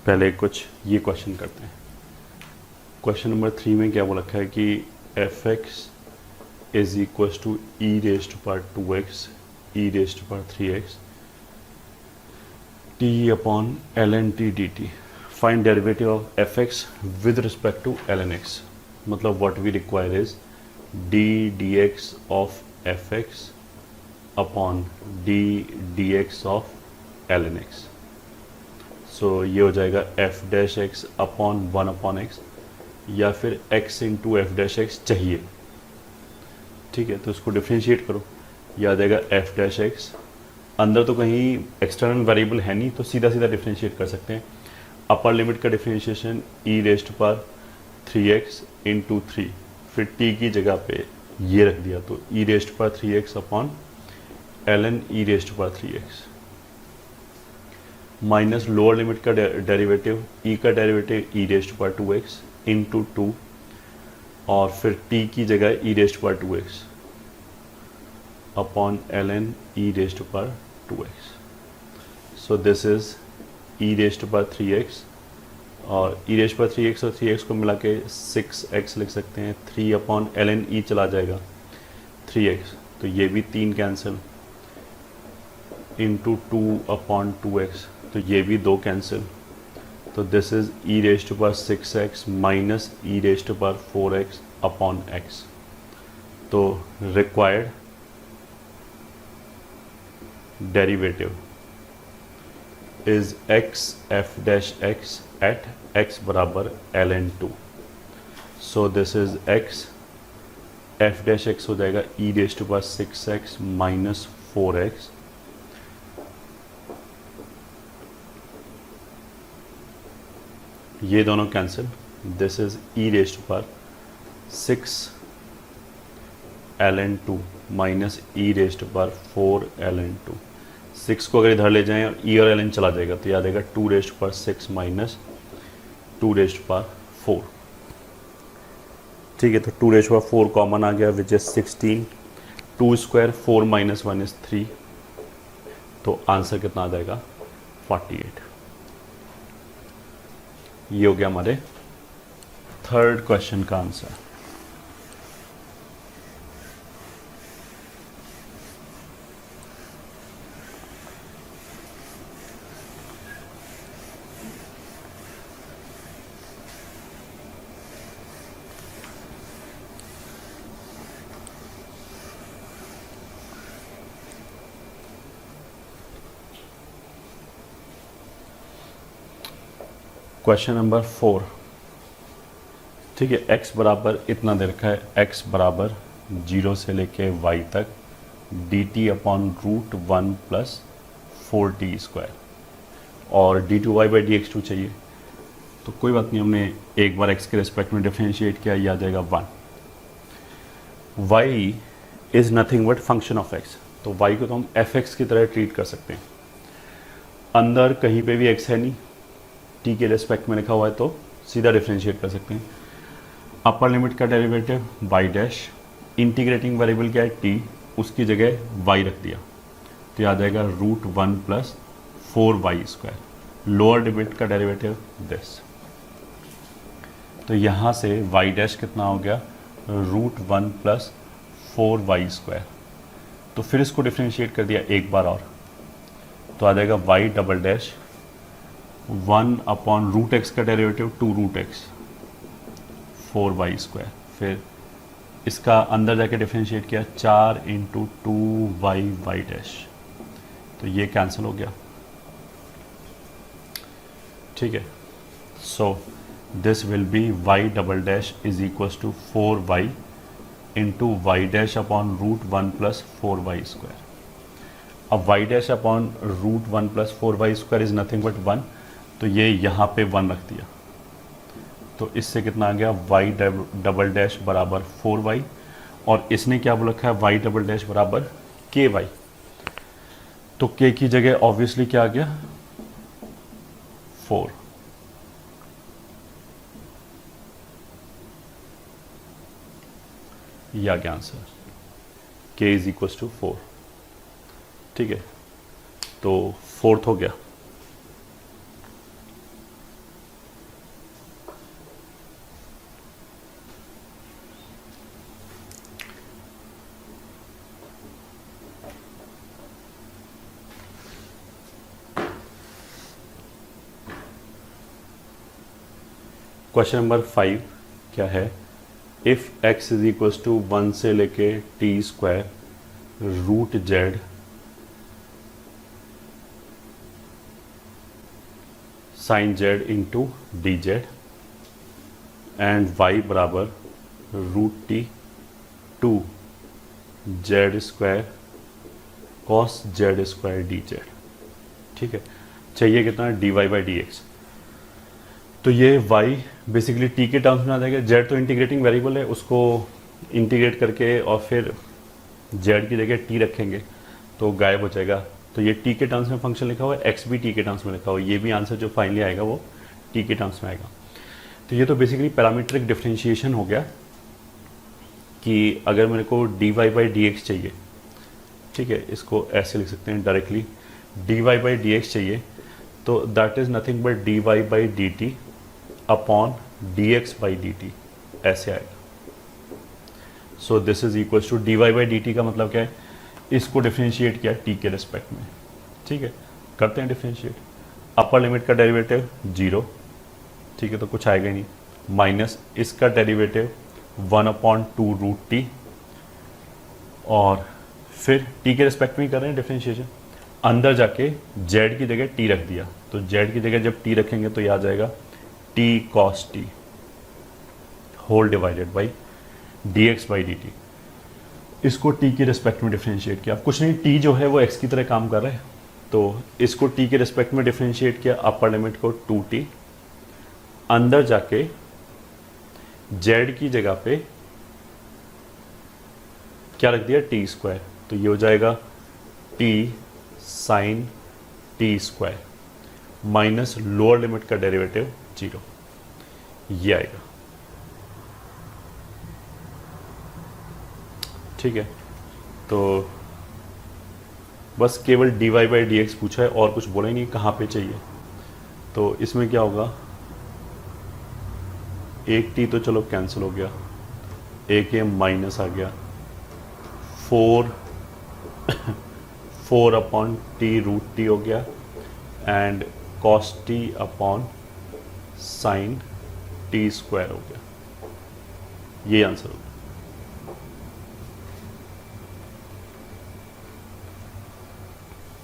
पहले कुछ ये क्वेश्चन करते हैं। क्वेश्चन नंबर 3 में क्या बोला रखा है कि f x is equal to e raised पर 2x ई रेस्ट पर 3x t upon ln t dt. Find derivative of fx with respect to ln x. मतलब what we require is d dx of fx upon d dx of ln x. So ये हो जाएगा f dash x upon 1 upon x या फिर x into f dash x चाहिए, ठीक है। तो इसको डिफ्रेंशिएट करो, याद आएगा f dash x। अंदर तो कहीं एक्सटर्नल वेरिएबल है नहीं, तो सीधा सीधा डिफ्रेंशिएट कर सकते हैं। अपर लिमिट का डिफ्रेंशिएशन ई रेस्ट पर 3x इंटू 3, फिर t की जगह पे ये रख दिया, तो ई रेस्ट पर 3x अपॉन ln ई रेस्ट पर 3x माइनस लोअर लिमिट का डेरिवेटिव e का डेरिवेटिव ई रेस्ट पर 2x इंटू 2 और फिर t की जगह ई रेस्ट पर 2x upon ln e rest पर 2x. So this is e rest पर 3x और e रेस्ट पर 3x और 3x को मिला के 6x लिख सकते हैं। 3 अपॉन ln e चला जाएगा 3x, तो ये भी 3 कैंसिल इंटू 2 अपॉन 2x, तो ये भी 2 कैंसिल। तो दिस इज e रेस्ट पर 6x माइनस e रेस्ट पर 4x अपॉन x. तो required derivative is x f dash x at x बराबर ln 2. So this is x f dash x हो जाएगा e raised to power 6x minus 4x ये दोनों cancel. This is e raised to power 6 ln 2 minus e raised to power 4 ln 2। 6 को अगर इधर ले जाएं और e और ln चला जाएगा तो याद आएगा 2 raised to power 6 minus 2 raised to power 4, ठीक है। तो 2 raised to power 4 कॉमन आ गया which is 16, 2 square 4 minus 1 is 3, तो आंसर कितना आ जाएगा 48। ये हो गया हमारे थर्ड क्वेश्चन का आंसर। क्वेश्चन नंबर 4, ठीक है। x बराबर इतना दे रखा है, x बराबर 0 से लेके y तक dt upon root 1 plus 4t square और d2y बाई dx2 चाहिए। तो कोई बात नहीं, हमने एक बार x के रिस्पेक्ट में डिफरेंशिएट किया, ये आ जाएगा 1। y is nothing but function of x, तो y को तो हम fx की तरह ट्रीट कर सकते हैं। अंदर कहीं पे भी x है नहीं, t के रिस्पेक्ट में लिखा हुआ है, तो सीधा डिफरेंशिएट कर सकते हैं। अपर लिमिट का derivative y dash, integrating variable क्या है t, उसकी जगह y रख दिया, तो याद आएगा root 1 plus 4y square. Lower limit का डेरिवेटिव दिस, तो यहाँ से y डैश कितना हो गया रूट 1 प्लस 4y स्क्वायर। तो फिर इसको डिफरेंशिएट कर दिया एक बार और, तो आ जाएगा y double dash 1 upon root x का derivative 2 root x 4y square. फिर इसका अंदर जाके डिफरेंशिएट किया 4 इंटू 2y डैश, तो ये कैंसिल हो गया, ठीक है। So this will be y double dash is equal to 4y into y dash upon root 1 plus 4y square. अब y dash upon root 1 plus 4y square is nothing but 1, तो ये यहाँ पे 1 रख दिया, तो इससे कितना आ गया y डबल डैश बराबर 4y, और इसने क्या बोल रखा है y डबल डैश बराबर ky, तो k की जगह ऑब्वियसली क्या आ गया 4। ये आ गया answer, k is equal to 4, ठीक है। तो फोर्थ हो गया। क्वेश्चन नंबर 5 क्या है, if x is equals to 1 से लेके t square root z sine z into d z and y बराबर root t to z square cos z square d z. ठीक है, चाहिए कितना, d y by d x. तो ये y बेसिकली t के टर्म्स में आ जाएगा। z तो इंटीग्रेटिंग वेरिएबल है, उसको इंटीग्रेट करके और फिर z की जगह t रखेंगे तो गायब हो जाएगा। तो ये t के टर्म्स में फंक्शन लिखा हुआ है, x भी t के टर्म्स में लिखा हुआ है। ये भी आंसर जो फाइनली आएगा वो t के टर्म्स में आएगा। तो ये तो बेसिकली पैरामीट्रिक डिफरेंशिएशन हो गया कि अगर मेरे को d y by d x चाहिए, ठीक है, इसको ऐसे लिख सकते हैं directly, d y by d x चाहिए तो that is nothing but d y by d t upon d x by d t, ऐसे आएगा। So this is equals to d y by d t का मतलब क्या है, इसको डिफ्रेंशिएट किया टी के रिस्पेक्ट में। ठीक है, करते हैं डिफ्रेंशिएट। अपर लिमिट का डेरिवेटिव 0, ठीक है, तो कुछ आएगा ही नहीं, माइनस इसका डेरिवेटिव 1/2 रूट टी, और फिर टी के रिस्पेक्ट में ही कर रहे हैं डिफ्रेंशिएशन। अंदर जाके जेड की जगह टी रख दिया, तो जेड की जगह जब टी रखेंगे तो यह आ जाएगा t cos t whole divided by d x by d t. इसको टी के रिस्पेक्ट में डिफ्रेंशिएट किया, कुछ नहीं, टी जो है वो एक्स की तरह काम कर रहा है, तो इसको टी के रिस्पेक्ट में डिफ्रेंशिएट किया, अपर लिमिट को 2t, अंदर जाके जेड की जगह पे क्या रख दिया, टी स्क्वायर, तो ये हो जाएगा t sine t square minus lower limit का डेरिवेटिव 0, ये आएगा। ठीक है, तो बस केवल d y by d x पूछा है और कुछ बोला ही नहीं कहाँ पे चाहिए। तो इसमें क्या होगा, एक टी तो चलो कैंसिल हो गया, एक ये माइनस आ गया, 4 अपॉन टी रूट टी हो गया and cos T upon sine t square हो गया। ये आंसर होगा।